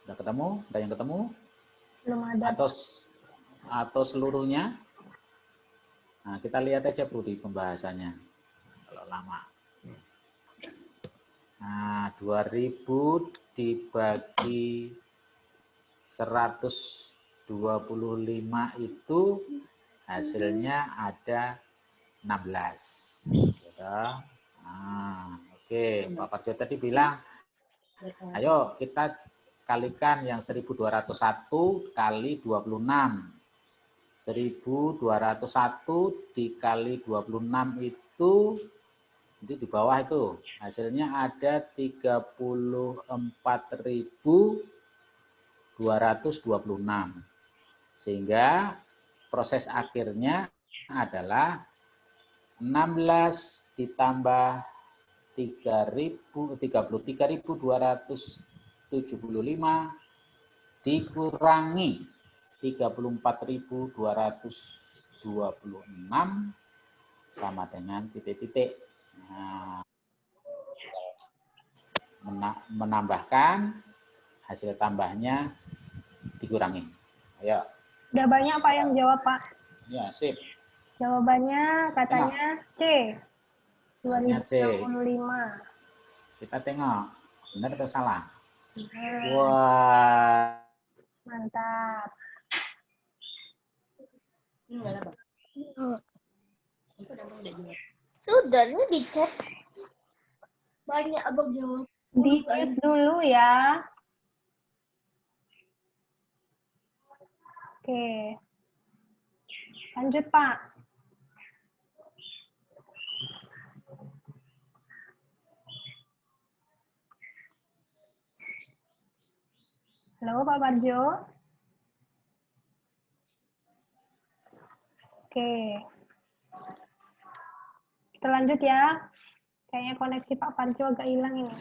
Sudah ketemu? Ada yang ketemu? Belum ada. Atau seluruhnya? Nah, kita lihat aja bro di pembahasannya. Kalau lama. Nah, 2.000 dibagi 125 itu hasilnya ada 16. Ya. Nah, oke, Pak Parjo tadi bilang, ayo kita kalikan yang 1.201 kali 26. 1.201 dikali 26 itu di bawah itu hasilnya ada 34.226. Sehingga proses akhirnya adalah 16 ditambah 33.275 dikurangi 34.226 sama dengan titik-titik. Nah, menambahkan hasil tambahnya dikurangi. Ayo. Udah banyak Pak yang jawab, Pak. Ya, sip. Jawabannya katanya C. 2065. Kita tengok. Benar atau salah? Benar. Wah. Mantap. Udaranya di chat. Banyak abang jawab. Di-mute dulu ya. Oke. Lanjut, Pak. Halo, Pak Parjo. Oke. Kita lanjut ya. Kayaknya koneksi Pak Parjo agak hilang ini.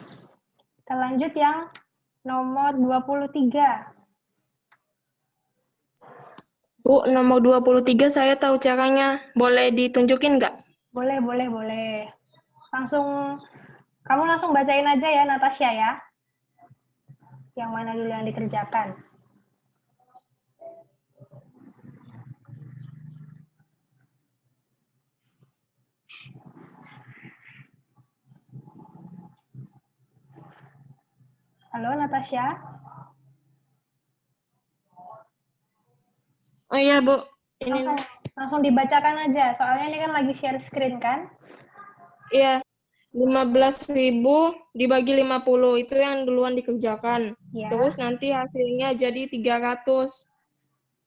Kita lanjut yang nomor 23. Bu, nomor 23 saya tahu caranya. Boleh ditunjukin nggak? Boleh, boleh, boleh. Kamu langsung bacain aja ya, Natasha ya. Yang mana dulu yang dikerjakan. Halo, Natasha. Oh iya, Bu. Ini Langsung dibacakan aja, soalnya ini kan lagi share screen kan? iya 15.000 dibagi 50 itu yang duluan dikerjakan. Ya. Terus nanti hasilnya jadi 300.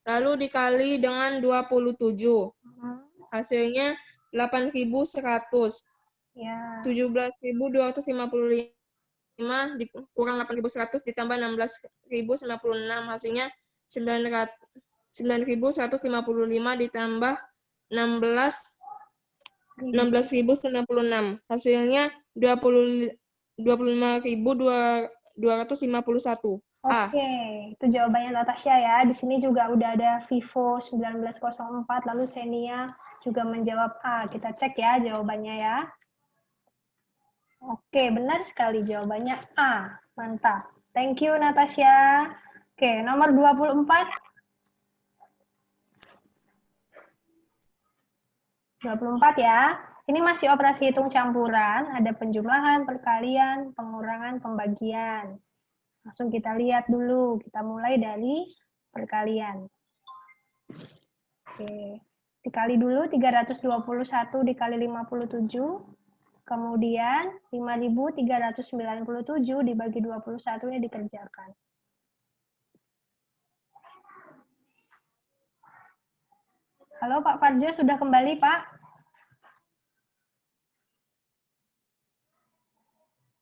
Lalu dikali dengan 27. Hasilnya 8.100. Ya. 17.255 dikurang 8.100 ditambah 16.096 hasilnya 9.155 ditambah 16.096 hasilnya 25.251. Oke, itu jawabannya Natasha ya. Di sini juga udah ada Vivo 1904, lalu Xenia juga menjawab A. Kita cek ya jawabannya ya. Oke, benar sekali jawabannya A. Mantap. Thank you, Natasha. Oke, nomor 24. 24 ya. Ini masih operasi hitung campuran, ada penjumlahan, perkalian, pengurangan, pembagian. Langsung kita lihat dulu. Kita mulai dari perkalian. Oke. Dikali dulu 321 dikali 57. Kemudian 5.397 dibagi 21 ini dikerjakan. Halo Pak Parjo, sudah kembali Pak?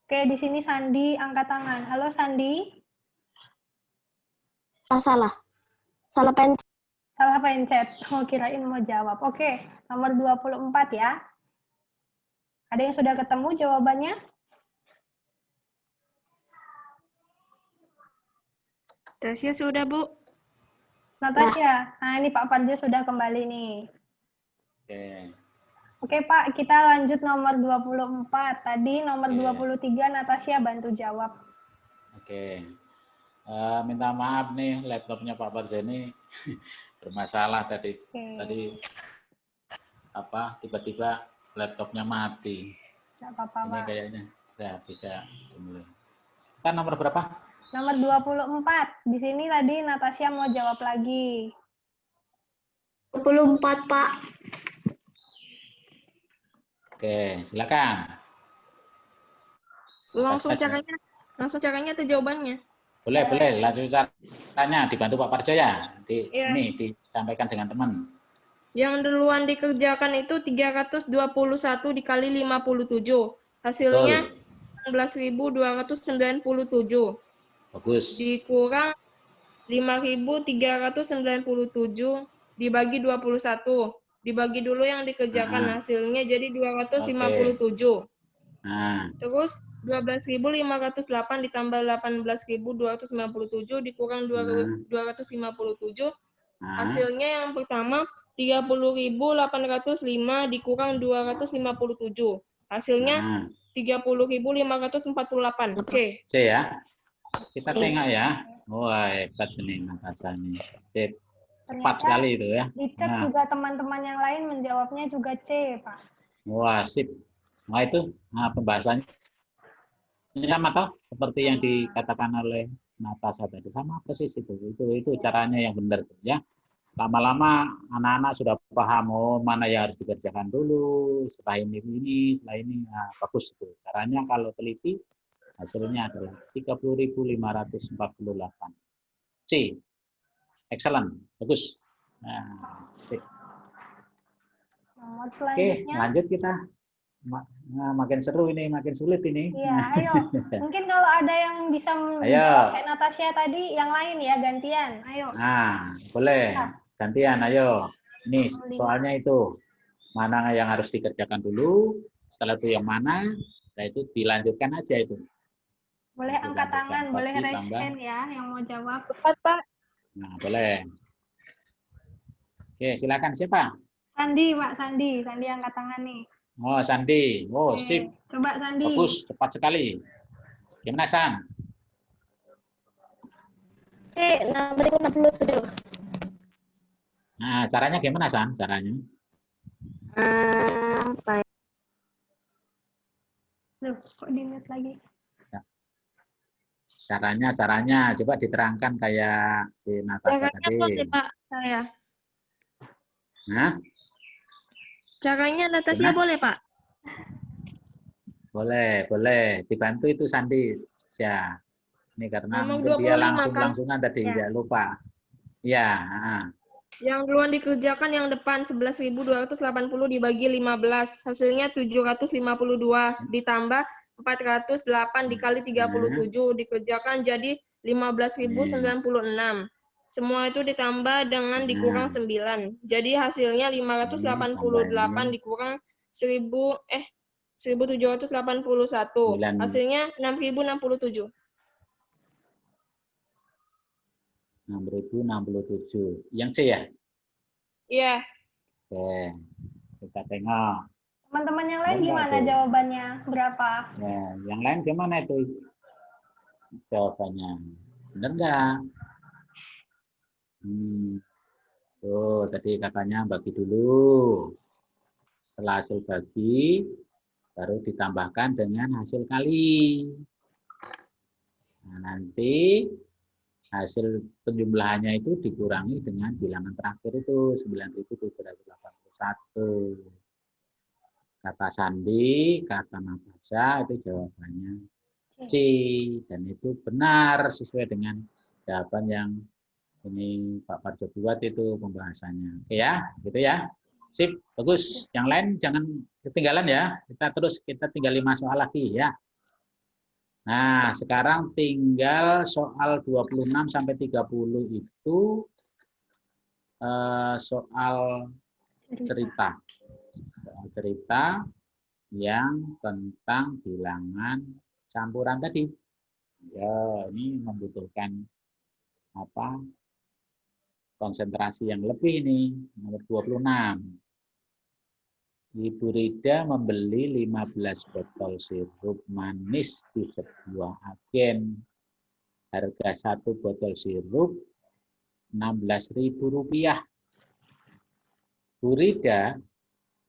Oke, di sini Sandi angkat tangan. Halo Sandi. Salah. Salah pencet. Salah pencet. Oh, kirain mau jawab. Oke, nomor 24 ya. Ada yang sudah ketemu jawabannya? Tesnya sudah, Bu. Natasha, nah ini Pak Parjo sudah kembali nih. Oke. Oke Pak, kita lanjut nomor 24. Tadi nomor Oke. 23 Natasha bantu jawab. Oke. Minta maaf nih, laptopnya Pak Parjo ini bermasalah tadi. Oke. Tadi tiba-tiba laptopnya mati. Nggak apa-apa Ini Pak. kayaknya saya bisa kembali. Kan nomor berapa? Nomor 24. Di sini tadi Natasha mau jawab lagi. 24, Pak. Oke, silakan. Langsung caranya atau jawabannya? Boleh. Langsung caranya dibantu Pak Parjo ya. Iya. Ini disampaikan dengan teman. Yang duluan dikerjakan itu 321 dikali 57. Hasilnya 16.297. Bagus. Dikurang 5.397 dibagi 21. Dibagi dulu yang dikerjakan, hasilnya jadi 257. Nah, Terus 12.508 ditambah 18.297 dikurang 257. Hasilnya yang pertama 30.805 dikurang 257. Hasilnya 30.548. C. C ya. Kita tengok ya. Wah, hebat ini Natasha ini. Sip. Cepat sekali itu ya. Dicek juga teman-teman yang lain menjawabnya juga C, Pak. Wah, sip. Nah, itu pembahasannya sama toh seperti yang dikatakan oleh Natasha tadi, sama persis itu caranya yang benar ya. lama-lama anak-anak sudah paham, oh mana yang harus dikerjakan dulu, setelah ini, setelah ini. Nah, bagus itu. Caranya kalau teliti, hasilnya adalah 30.548. C. Excellent. Bagus. Nah, sip. Nomor Oke, selanjutnya. lanjut kita. Nah, makin seru ini, makin sulit ini. Iya, ayo. Mungkin kalau ada yang bisa menjawab kayak Natasha tadi, yang lain ya, gantian. Ayo. Nah, boleh. Gantian, ayo. Ini soalnya itu. Mana yang harus dikerjakan dulu, setelah itu yang mana, nah itu dilanjutkan aja itu. Boleh angkat tangan, boleh raise hand ya, yang mau jawab. Cepat, Pak. Nah, boleh. Oke, silakan siapa? Sandi, Pak Sandi. Sandi angkat tangan nih. Oh, Sandi. Oh, sip. Coba Sandi. Bagus, cepat sekali. Gimana, San? C, 6067. Nah, caranya gimana, San? Caranya? Apa? Loh, kok di-mute lagi? Caranya coba diterangkan kayak si Natasha Caranya tadi. boleh, Pak, saya. Nah, Caranya Natasha gimana? boleh, Pak? Boleh. Dibantu itu Sandi. Ya. Ini karena Nomor mungkin dia 25 kan? langsungan tadi, Ya. tidak lupa. Ya. Yang duluan dikerjakan yang depan 11.280 dibagi 15. Hasilnya 752 ditambah 408 dikali 37 dikerjakan jadi 15.096. Semua itu ditambah dengan dikurang 9. Jadi hasilnya 588 dikurang 1.781. Hasilnya 6.067. 6.067. Yang C ya? Iya. Oke. Kita tengok. Teman-teman yang lain Benar gimana tuh. jawabannya? Berapa? Ya, yang lain gimana itu jawabannya? Benar nggak? Tuh, tadi katanya bagi dulu. Setelah hasil bagi, baru ditambahkan dengan hasil kali. Nah, nanti hasil penjumlahannya itu dikurangi dengan bilangan terakhir itu 9.781. Kata Sandi, kata Natasha itu jawabannya C. Dan itu benar sesuai dengan jawaban yang ini Pak Parjo buat itu pembahasannya. Oke ya, gitu ya. Sip, bagus. Yang lain jangan ketinggalan ya. Kita tinggal 5 soal lagi ya. Nah, sekarang tinggal soal 26 sampai 30 itu soal cerita. Soal cerita yang tentang bilangan campuran tadi. Ya, ini membutuhkan apa? Konsentrasi yang lebih ini, nomor 26. Ibu Rida membeli 15 botol sirup manis di sebuah agen. Harga satu botol sirup Rp16.000. Bu Rida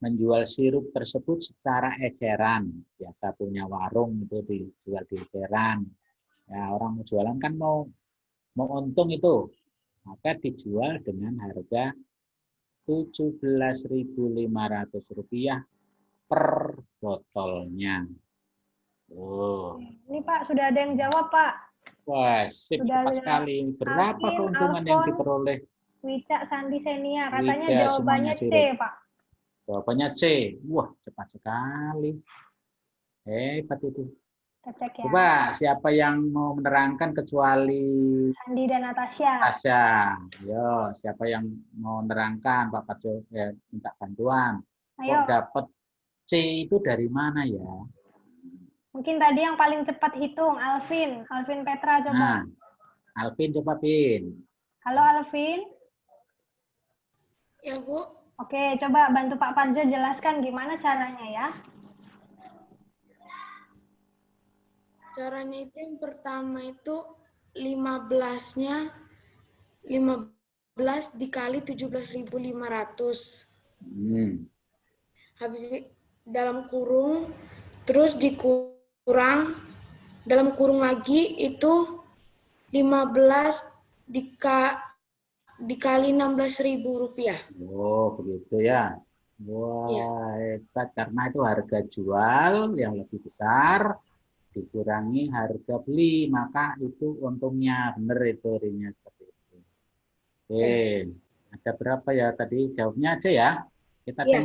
menjual sirup tersebut secara eceran. Biasa punya warung itu dijual di eceran. Ya, orang jualan kan mau untung itu. Maka dijual dengan harga Rp17.500 per botolnya. Oh. Ini Pak, sudah ada yang jawab Pak. Wah, sip, cepat sekali. Berapa keuntungan yang diperoleh? Wicak, Sandi, Senia. Katanya Wicak, jawabannya semuanya C, sirup. Pak. Jawabannya C. Wah, cepat sekali. Hebat itu. Kita cek ya. Coba, siapa yang mau menerangkan kecuali Sandi dan Natasha. Natasha. Yo, siapa yang mau menerangkan? Pak Parjo minta bantuan. Ayo. Kok dapat C itu dari mana ya? Mungkin tadi yang paling cepat hitung, Alvin. Alvin Petra, coba. Nah, Alvin coba, Pin. Halo, Alvin. Ya, Bu. Oke, coba bantu Pak Parjo jelaskan gimana caranya ya. Caranya itu yang pertama itu 15-nya 15 dikali 17.500. Habis dalam kurung terus dikurang dalam kurung lagi itu 15 dikali 16.000 rupiah. Oh, begitu ya. Iya. Wah, hebat. Karena itu harga jual yang lebih besar dikurangi harga beli, maka itu untungnya. Benar itu Rinya seperti itu. Oke, ada berapa ya tadi? Jawabnya aja ya. Kita Iya.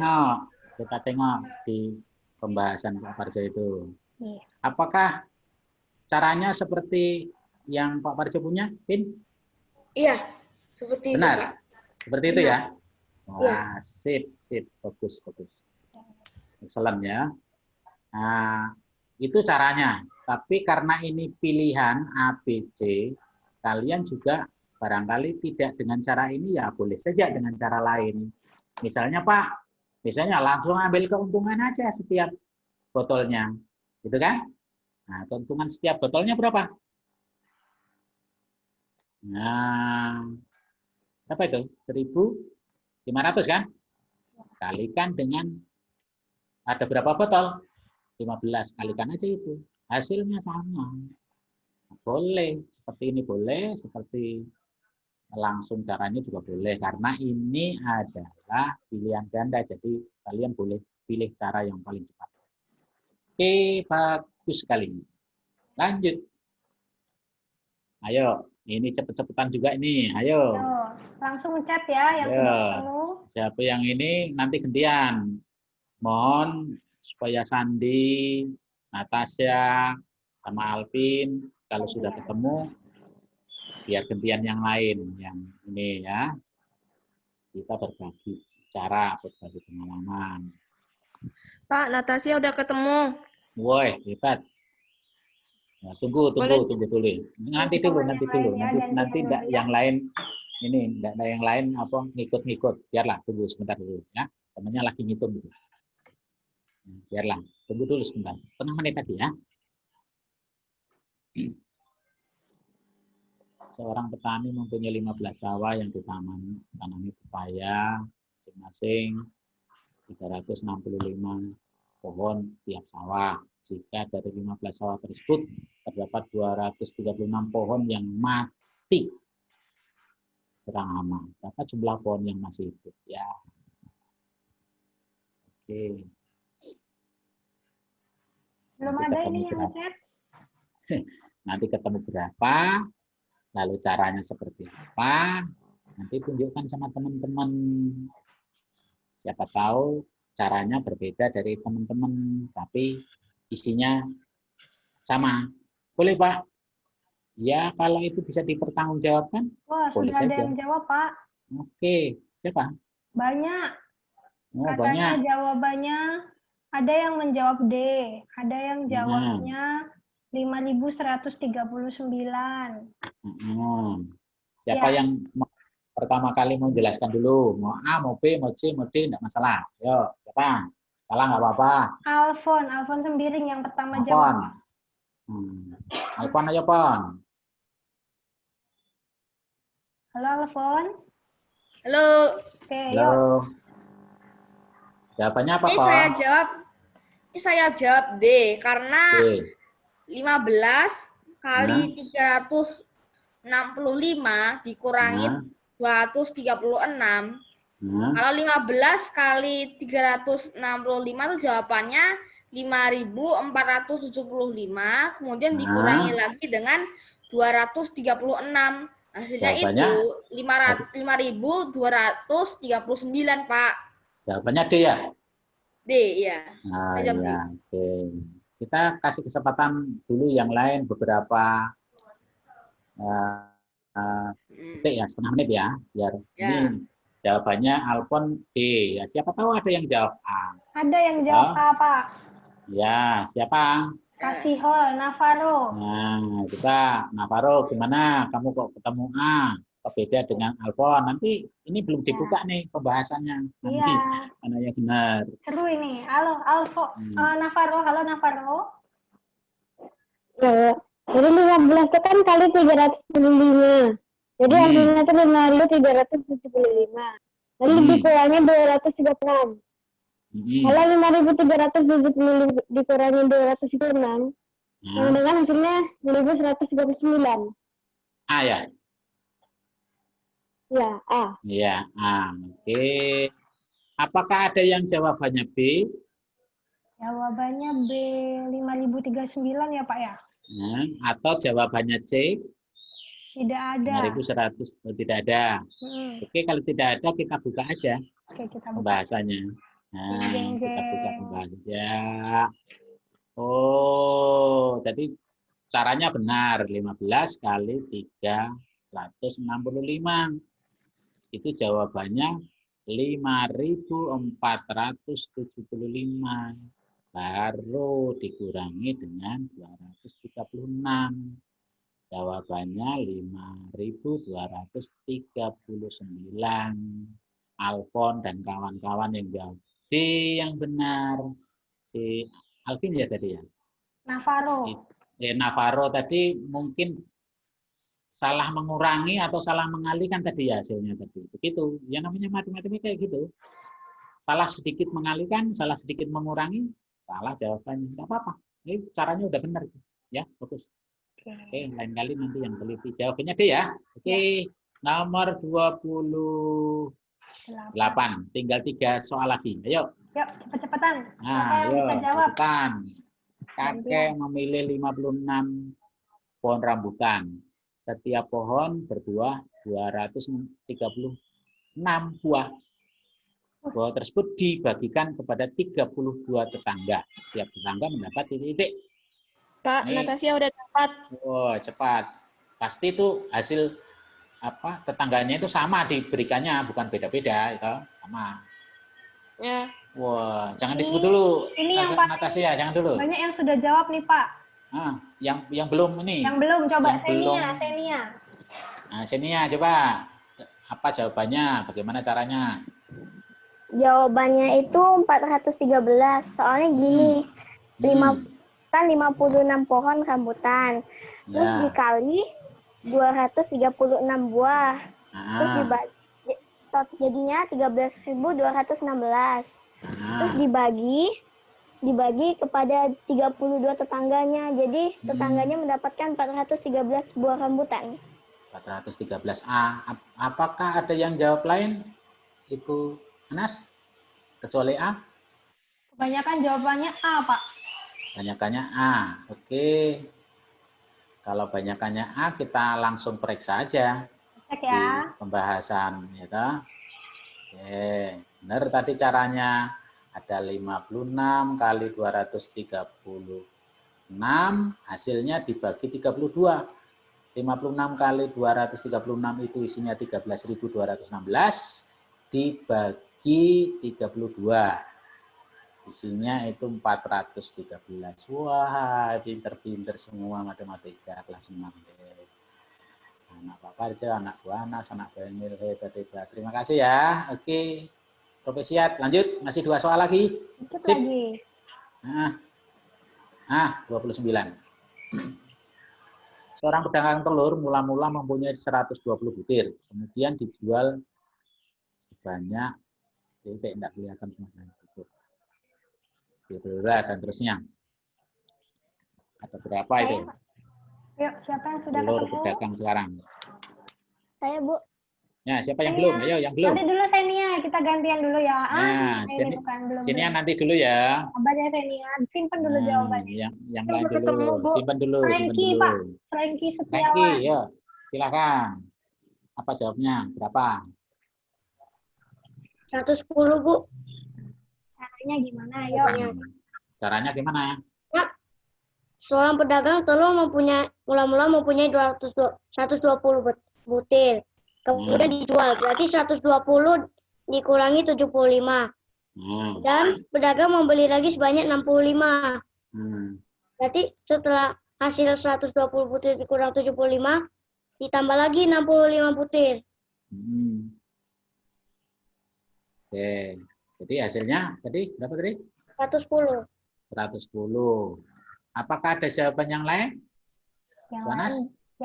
tengok di pembahasan Pak Parjo itu. Iya. Apakah caranya seperti yang Pak Parjo punya, Pin? Iya, seperti itu, Benar? Pak. Seperti itu Benar. ya? Iya. Wah, sip. Bagus. Excellent ya. Nah, itu caranya. Tapi karena ini pilihan A, B, C, kalian juga barangkali tidak dengan cara ini, ya boleh saja dengan cara lain. Misalnya Pak, langsung ambil keuntungan aja setiap botolnya. Gitu kan? Nah, keuntungan setiap botolnya berapa? Nah, berapa itu? 1.500 kan? Kalikan dengan ada berapa botol? 15, kalikan aja itu. Hasilnya sama. Boleh, seperti ini boleh, seperti langsung caranya juga boleh. Karena ini adalah pilihan ganda, jadi kalian boleh pilih cara yang paling cepat. Oke, bagus sekali. Lanjut. Ayo, ini cepet-cepetan juga ini. Ayo. Langsung chat ya yang sudah ketemu. Siapa yang ini nanti gantian. Mohon supaya Sandi, Natasha, sama Alvin kalau sudah ketemu biar gantian yang lain yang ini ya. Kita berbagi cara, berbagi pengalaman. Pak, Natasha udah ketemu. Woi, hebat. Nah, tunggu dulu. Nanti dulu. Nanti enggak yang lain ini, enggak ada yang lain apa ngikut-ngikut. Biarlah tunggu sebentar dulu ya. Temannya lagi ngitung gitu. Biarlah, tunggu dulu sebentar. Setengah menit tadi ya. Seorang petani mempunyai 15 sawah yang ditanami pepaya masing-masing 365 pohon tiap sawah. Jika dari 15 sawah tersebut terdapat 236 pohon yang mati serang hama. Berapa jumlah pohon yang masih hidup? Ya. Oke. Belum ada ini yang chat. Nanti ketemu berapa, lalu caranya seperti apa, nanti tunjukkan sama teman-teman. Siapa tahu caranya berbeda dari teman-teman, tapi isinya sama. Boleh Pak? Ya, kalau itu bisa dipertanggungjawabkan, Wah, boleh sudah ada saja. yang jawab, Pak. Oke, siapa? Banyak. Oh, Katanya banyak. jawabannya ada yang menjawab D, ada yang jawabnya 5.139. Siapa Ya. yang pertama kali mau jelaskan dulu? Mau A, mau B, mau C, mau D, enggak masalah. Yo, siapa? Salah nggak apa-apa. Alfon Sembiring yang pertama jawab. Alfon aja, Pon. Halo, Alfon. Halo. Oke, Halo. yuk. Jawabannya apa, Ini Pon? saya jawab B karena 15 kali 365 dikurangi 236. Kalau 15 kali 365 itu jawabannya 5.475, kemudian dikurangi lagi dengan 236. Hasilnya jawabannya, itu 5.239, Pak. Jawabannya D ya? D, ya. Ya, oke. Kita kasih kesempatan dulu yang lain beberapa detik ya, setengah menit ya, biar ini jawabannya Alfon D. Ya, siapa tahu ada yang jawab A. Ada yang jawab A, Pak. Ya, siapa? Kasihol, Navarro. Nah, kita Navarro, gimana? Kamu kok ketemu A? Beda dengan Alfon. Nanti ini belum dibuka nih pembahasannya. Nanti mana yang benar. Seru ini. Halo, Navarro. Halo, Navarro. Ya, jadi 15 itu kan kali 375. Jadi hasilnya itu 5.375. Lalu dikurangi 236. Kalau 5.375 dikurangi 236, yang dengan hasilnya 1.139. Ah ya. Ya, A. Ya, A. Oke. Apakah ada yang jawabannya B? Jawabannya B 5039 ya Pak ya? Nah, atau jawabannya C? Tidak ada. 5100. Oh, tidak ada. Oke, kalau tidak ada kita buka aja Oke, kita buka. pembahasannya. Jeng, Nah, jeng, kita buka jeng. pembahasannya. Oh, jadi caranya benar. 15 kali 365. Itu jawabannya 5475. Baru dikurangi dengan 236. Jawabannya 5239. Alfon dan kawan-kawan yang jawab D yang benar. Si Alvin ya tadi ya? Navarro. Navarro tadi mungkin salah mengurangi atau salah mengalihkan tadi ya hasilnya tadi. Begitu. Ya namanya matematika kayak gitu. Salah sedikit mengalihkan, salah sedikit mengurangi, salah jawabannya. Enggak apa-apa. Ini caranya udah benar. Ya, bagus. Oke, lain kali nanti yang teliti. Jawabannya D ya. Oke, nomor 28. Tinggal 3 soal lagi. Ayo. Yuk, cepet-cepetan. Nah, Siapa yang ayo, bisa jawab? cepetan. Kakek memilih 56 pohon rambutan. Setiap pohon berbuah 236 buah. Buah tersebut dibagikan kepada 32 tetangga. Setiap tetangga mendapat titik-titik. Pak, Natasha udah dapat. Wah, cepat. Pasti itu hasil apa tetangganya itu sama diberikannya, bukan beda-beda, itu sama. Ya. Wah, jangan disebut dulu. Ini yang paling Natasha, jangan dulu. banyak yang sudah jawab nih, Pak. Yang belum ini. Yang belum, coba yang Senia, belum. Senia. Nah, Senia, coba. Apa jawabannya? Bagaimana caranya? Jawabannya itu 413. Soalnya gini, 56 pohon rambutan. Terus dikali 236 buah. Terus dibagi jadinya 13.216. Terus dibagi kepada 32 tetangganya. Jadi tetangganya mendapatkan 413 buah rambutan. 413A. Apakah ada yang jawab lain? Ibu Anas? Kecuali A? Kebanyakan jawabannya A, Pak. Banyakannya A. Oke. Kalau banyakannya A, kita langsung periksa aja. Cek ya. Di pembahasan. Ya, oke. Benar tadi caranya. Ada 56 kali 236. Hasilnya dibagi 32. 56 kali 236 itu isinya 13.216 dibagi 32. Isinya itu 413. Wah, pinter-pinter semua matematika kelas 6. Anak Pak Karja, anak Bu Anas, anak Bu Emil, hebat-hebat. Terima kasih ya. Oke. Profesiat, lanjut. Masih 2 soal lagi. Dikit Sip. lagi. 29. Seorang pedagang telur mula-mula mempunyai 120 butir, kemudian dijual sebanyak, tidak kelihatan semua, dan terusnya. Ada berapa itu? Yuk, siapa yang sudah telur ketemu? Pedagang sekarang. Saya, Bu. Ya, siapa yang belum? Ayo, yang belum. Nanti dulu Senia, kita gantian dulu ya. Sini, bukan belum. Sini nanti dulu ya. Abadnya Senia, simpen dulu jawabannya. Yang lain dulu, simpan dulu, Frankie, Pak. Frankie Setiawan. Frankie, ya, silakan. Apa jawabnya? Berapa? 110, Bu. Caranya gimana? Ayo. Caranya gimana? Ya. Seorang pedagang telur mula-mula mempunyai 120 butir. Kemudian dijual. Berarti 120 dikurangi 75. Dan pedagang membeli lagi sebanyak 65. Berarti setelah hasil 120 butir dikurang 75, ditambah lagi 65 butir. Oke. Jadi hasilnya tadi berapa tadi? 110. 110. Apakah ada jawaban yang lain? Yang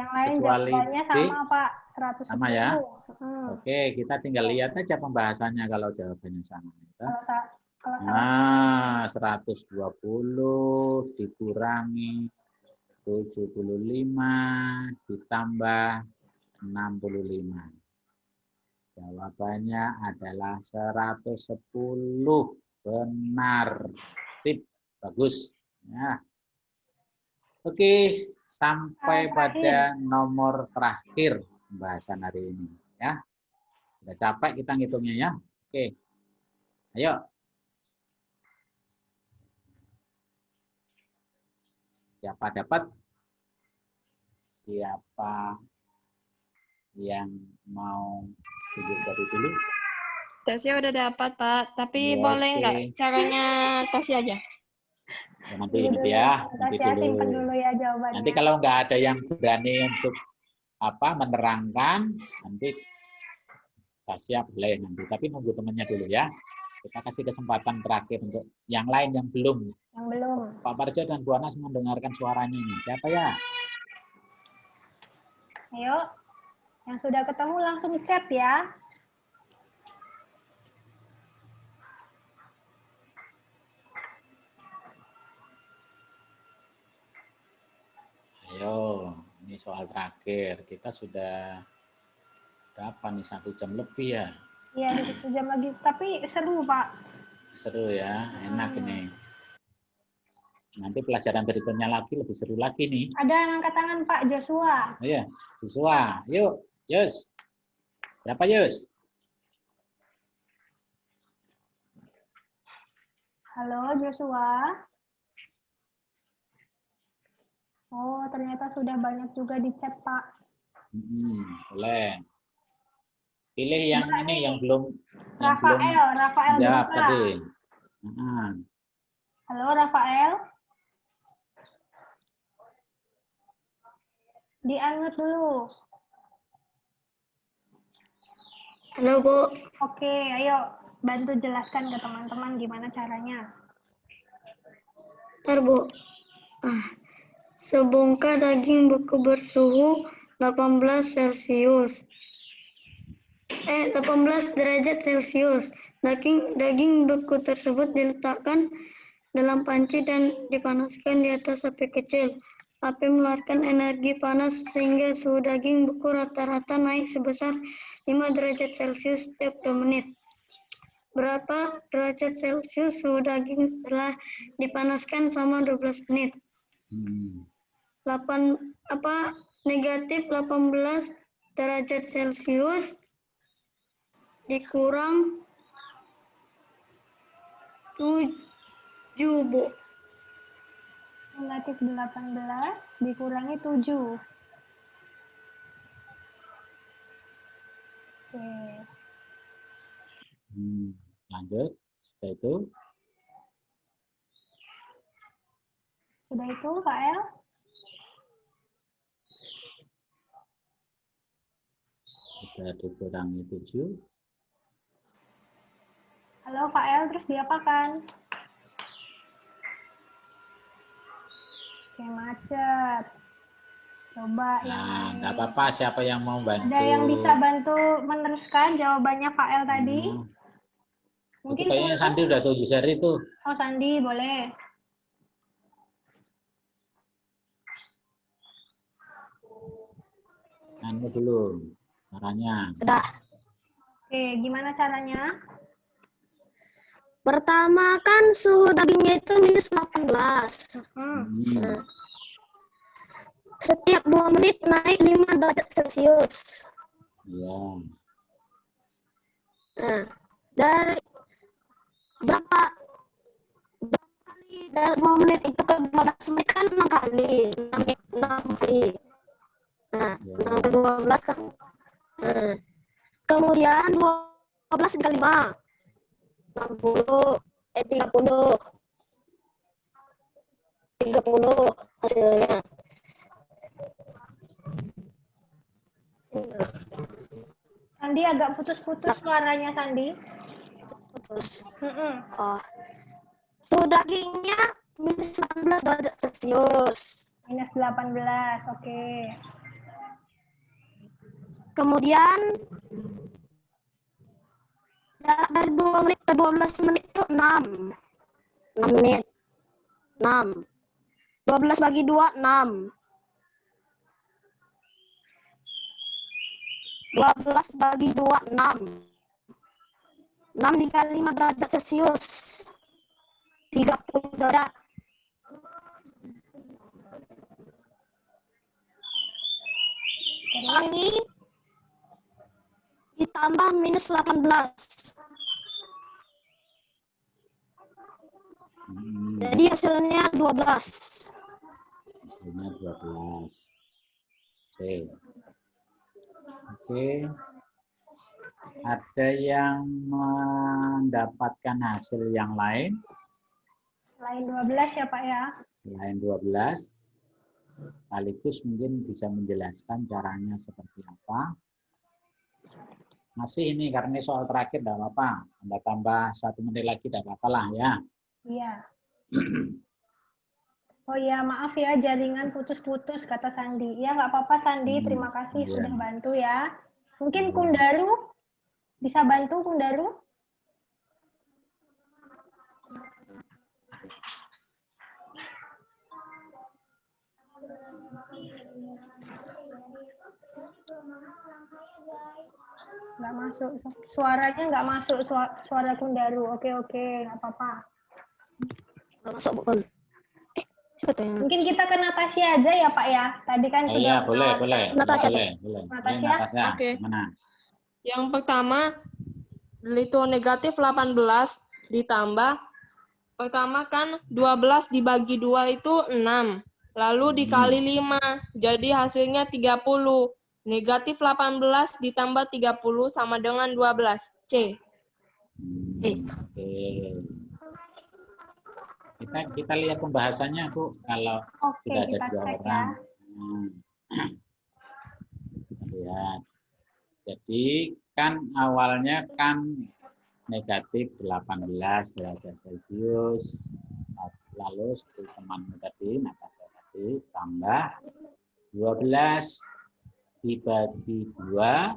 lain kecuali jawabannya sama, Pak. 110. Sama ya? Oke, kita tinggal lihat aja pembahasannya kalau jawabannya sama. Nah, 120 dikurangi 75 ditambah 65. Jawabannya adalah 110. Benar. Sip. Bagus. Nah. Oke, sampai pada nomor terakhir pembahasan hari ini. Ya. Udah capek kita ngitungnya ya. Oke. Ayo. Siapa dapat? Siapa yang mau tunjuk dari dulu? Tasya udah dapat, Pak. Tapi Ya, boleh nggak oke. caranya Tasya aja? Ya, nanti ya. Nanti Tasya dulu. simpen dulu ya jawabannya. Nanti kalau nggak ada yang berani untuk menerangkan, nanti Tasya boleh nanti. Tapi nunggu temannya dulu ya. Kita kasih kesempatan terakhir untuk yang lain yang belum. Yang belum. Pak Parjo dan Bu Anas mendengarkan suaranya ini. Siapa ya? Ayo, yang sudah ketemu langsung chat ya. Ayo, ini soal terakhir. Kita sudah berapa nih? 1 jam lebih ya? Iya, 1 jam lagi. Tapi seru, Pak. Seru ya, enak ini. Nanti pelajaran berikutnya lagi lebih seru lagi nih. Ada yang angkat tangan, Pak Joshua. Oh iya, Joshua. Yuk, Yus. Berapa, Yus? Halo, Joshua. Oh, ternyata sudah banyak juga di chat, Pak. Boleh. Pilih yang ini yang belum Rafael jawab Duka. tadi. Halo, Rafael. Di-unmute dulu. Halo, Bu. Oke, ayo bantu jelaskan ke teman-teman gimana caranya. Ntar, Bu. Sebongkah daging beku bersuhu 18 derajat Celcius. Daging beku tersebut diletakkan dalam panci dan dipanaskan di atas api kecil. Api mengeluarkan energi panas sehingga suhu daging beku rata-rata naik sebesar 5 derajat Celcius setiap 2 menit. Berapa derajat Celcius suhu daging setelah dipanaskan selama 12 menit? Negatif 18 derajat Celcius dikurang 7, Bu. Negatif 18 dikurangi 7. Oke. Lanjut. Sudah itu. Sudah itu, Pak El? Sudah dikurangi 7. Halo, Pak El, terus diapakan? Oke, macet. Coba yang Nggak apa-apa, siapa yang mau bantu? ada yang bisa bantu meneruskan jawabannya Pak El tadi? Mungkin itu kayaknya Sandi udah 7 seri tuh. Oh, Sandi, boleh. Anu dulu caranya. Sudah. Oke, gimana caranya? Pertama kan suhu dagingnya itu minus 18. Setiap 2 menit naik 5 derajat Celcius. Iya. Nah, dari berapa kali dari 2 menit itu ke 12 menit kan 6 kali. 6 kali. Nah, 6 ke 12 kan. Nah, kemudian 12 dikali 5. 30 hasilnya. Sandi agak putus-putus suaranya, Sandi. Putus. Suhu dagingnya minus 18 derajat Celcius. Minus 18, oke. Kemudian dari 2 menit ke 12 menit itu 6 menit. 6. 12 bagi 2, 6. 12 bagi 2, 6. 6 dikali 5 derajat Celcius. 30 derajat. Kurangi ditambah minus 18. Jadi hasilnya 12. Hasilnya 12. Oke. Ada yang mendapatkan hasil yang lain? Selain 12 ya Pak ya? Selain 12. Sekaligus mungkin bisa menjelaskan caranya seperti apa. Masih ini karena soal terakhir tidak apa-apa. Anda tambah 1 menit lagi tidak apa-apa lah ya. Iya. Oh ya, maaf ya jaringan putus-putus kata Sandi. Ya nggak apa-apa Sandi, terima kasih iya. sudah bantu ya. Mungkin Kundaru bisa bantu Kundaru? Nggak masuk, suaranya nggak masuk, suara Kundaru. Oke, nggak apa-apa. Nggak masuk bukan? Mungkin kita ke Natasha aja ya Pak ya. Tadi kan Oh, sudah iya, boleh. Natasha. Boleh. Natasha? Natasha. Oke. Mana? Yang pertama, itu negatif 18 ditambah, pertama kan 12 dibagi 2 itu 6. Lalu dikali 5, jadi hasilnya 30. Negatif 18 ditambah 30 sama dengan 12. C. Oke. Kita lihat pembahasannya, Bu. Kalau Oke, sudah ada kita 2 cek orang. ya. Kita lihat. Jadi kan awalnya kan negatif 18 derajat Celcius. Lalu seperti temanmu tadi, Natasha tadi, tambah 12 dibagi 2,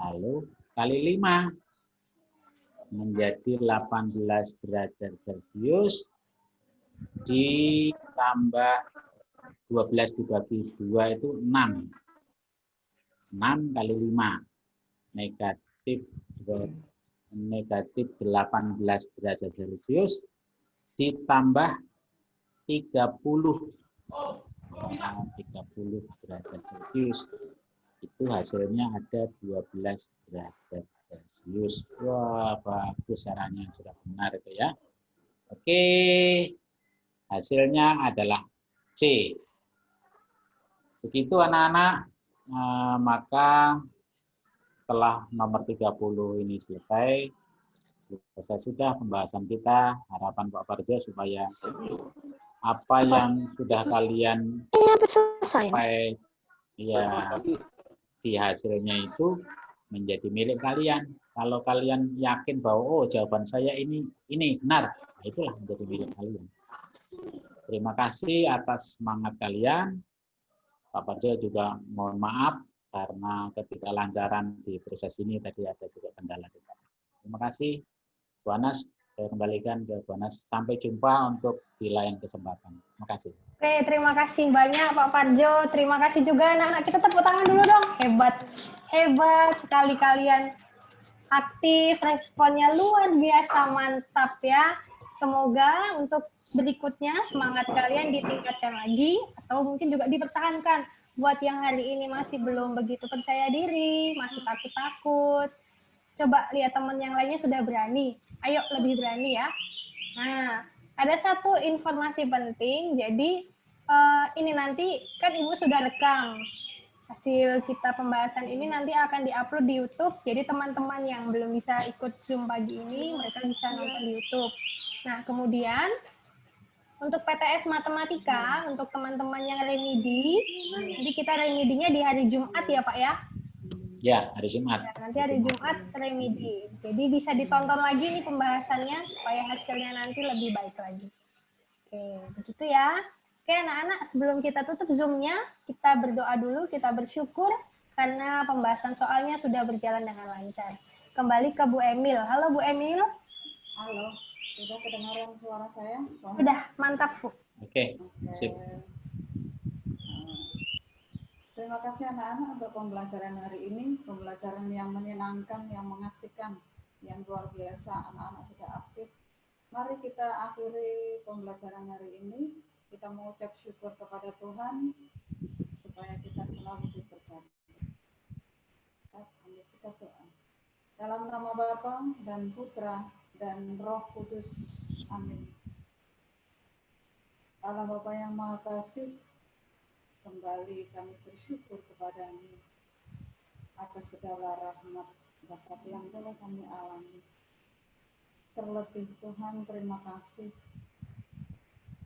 lalu kali 5. Menjadi 18 derajat Celcius ditambah 12 dibagi 2 itu 6. 6 kali 5 negatif 18 derajat Celcius ditambah 30 derajat Celcius. Itu hasilnya ada 12 derajat Celcius. Wah, bagus caranya, sudah benar itu ya. Oke, hasilnya adalah C. Begitu anak-anak, maka setelah nomor 30 ini selesai sudah pembahasan kita. Harapan Pak Parjo supaya apa yang sudah kalian sampai ya di hasilnya itu menjadi milik kalian. Kalau kalian yakin bahwa oh jawaban saya ini benar, nah itulah menjadi milik kalian. Terima kasih atas semangat kalian. Pak Parjo juga mohon maaf karena ketidaklancaran di proses ini tadi ada juga kendala. Terima kasih, Bu Anas. Saya kembalikan ke Bu Anas. Sampai jumpa untuk di lain kesempatan. Terima kasih. Oke, terima kasih banyak Pak Parjo. Terima kasih juga anak-anak. Kita tepuk tangan dulu dong. Hebat sekali kalian. Aktif, responnya luar biasa, mantap ya. Semoga untuk berikutnya semangat kalian ditingkatkan lagi atau mungkin juga dipertahankan. Buat yang hari ini masih belum begitu percaya diri, masih takut-takut, coba lihat teman yang lainnya sudah berani. Ayo lebih berani ya. Nah, ada satu informasi penting. Jadi ini nanti kan Ibu sudah rekam hasil kita pembahasan ini, nanti akan diupload di YouTube. Jadi teman-teman yang belum bisa ikut Zoom pagi ini, mereka bisa nonton di YouTube. Nah, kemudian untuk PTS Matematika, untuk teman-teman yang remedi, jadi kita remedinya di hari Jumat ya Pak ya? Ya, hari Jumat. Ya, nanti hari Jumat remedi. Jadi bisa ditonton lagi nih pembahasannya supaya hasilnya nanti lebih baik lagi. Oke, begitu ya. Oke anak-anak, sebelum kita tutup Zoom-nya, kita berdoa dulu, kita bersyukur karena pembahasan soalnya sudah berjalan dengan lancar. Kembali ke Bu Emil. Halo Bu Emil. Halo, sudah kedengaran suara saya? Sudah, mantap Bu. Oke, sip. Terima kasih anak-anak untuk pembelajaran hari ini, pembelajaran yang menyenangkan, yang mengasihkan, yang luar biasa. Anak-anak sudah aktif. Mari kita akhiri pembelajaran hari ini. Kita mengucap syukur kepada Tuhan supaya kita selalu diberkati. Kita ambil sikap doa. Dalam nama Bapa dan Putra dan Roh Kudus. Amin. Allah Bapa yang Maha Kasih, kembali kami bersyukur kepadamu atas segala rahmat berkat yang boleh kami alami. Terlebih Tuhan, terima kasih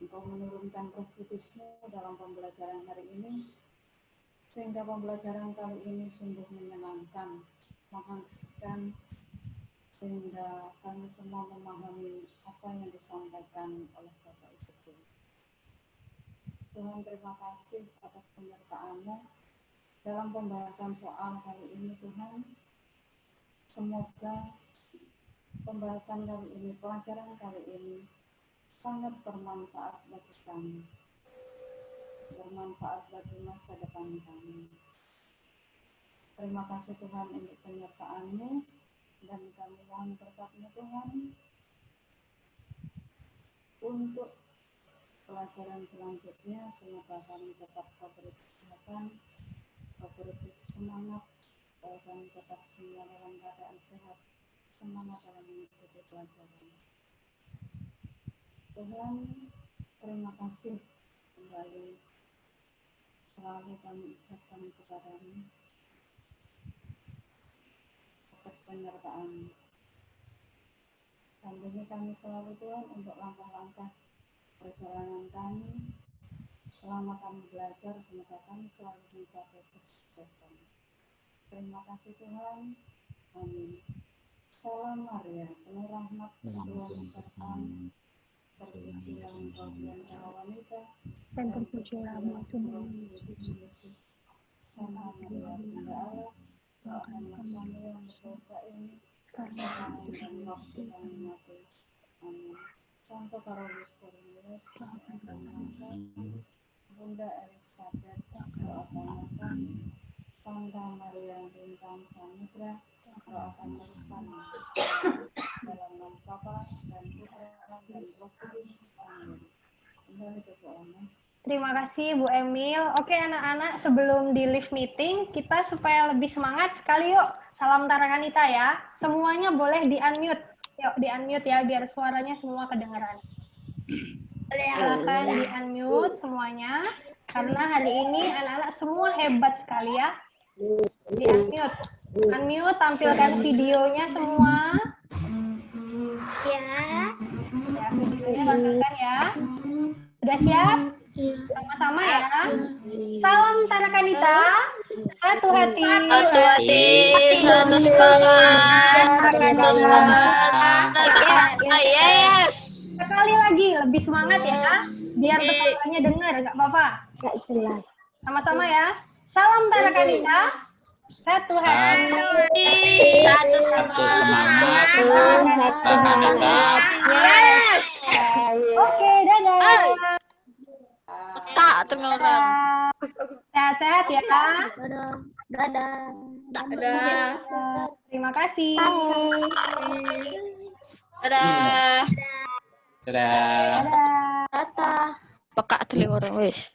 Engkau menurunkan Roh Kudus-Mu dalam pembelajaran hari ini, sehingga pembelajaran kali ini sungguh menyenangkan, mengasihkan, sehingga kami semua memahami apa yang disampaikan oleh Bapak Ibu Guru. Tuhan, terima kasih atas penyertaan-Mu dalam pembahasan soal kali ini. Tuhan, semoga pembahasan kali ini, pelajaran kali ini sangat bermanfaat bagi kami, bermanfaat bagi masa depan kami. Terima kasih Tuhan untuk penyertaan-Mu, dan kami mohon berkat-Mu Tuhan untuk pelajaran selanjutnya. Semoga kami tetap diberi kesehatan, diberi semangat, kami tetap semua dalam keadaan sehat, semangat dalam mengikuti pelajaran. Tuhan, terima kasih kembali selalu kami ucapkan kepada-Mu atas penyertaan. Dampingi kami selalu Tuhan untuk langkah-langkah perjalanan kami selama kami belajar, semoga kami selalu mencapai kesuksesan. Terima kasih Tuhan. Amin. Salam Maria, penuh rahmat Tuhan sertamu. Terpujilah Engkau di antara wanita, Dan terpujilah Roh Yesus. Santa Maria, Bunda Allah, doakanlah kami yang berdosa ini, sekarang dan waktu kami mati. Amin. Santo Carolus Cornelius, Bunda Elizabeth, doakanlah kami. Santa Maria Bintang Samudra, doakanlah kami. Dalam nama Bapa dan Putra dan Roh Kudus. Amin. Kembali ke Mas. Terima kasih Bu Emil. Oke anak-anak, sebelum di live meeting, kita supaya lebih semangat sekali yuk salam Tarakanita ya. Semuanya boleh di-unmute. Yuk di-unmute ya biar suaranya semua kedengaran. Silakan di-unmute semuanya. Karena hari ini anak-anak semua hebat sekali ya. Di-unmute. Unmute, tampilkan videonya semua. Ya. Ya, videonya tampilkan ya. Sudah siap? Sama-sama ya. Salam Tarakanita. Satu hati. Satu hati, satu semangat, satu semangat. Yes. Sekali lagi, lebih semangat ya. Biar tetangganya dengar, nggak apa-apa. Nggak jelas. Sama-sama ya. Salam Tarakanita. Satu hati. Satu semangat. Tarakanita. Yes. Oke, dadah. Tak teman-teman. Sehat-sehat ya. Dadah. Dadah. Terima kasih. Dadah. Dadah. Dadah. Dadah. Peka tuh orang wes.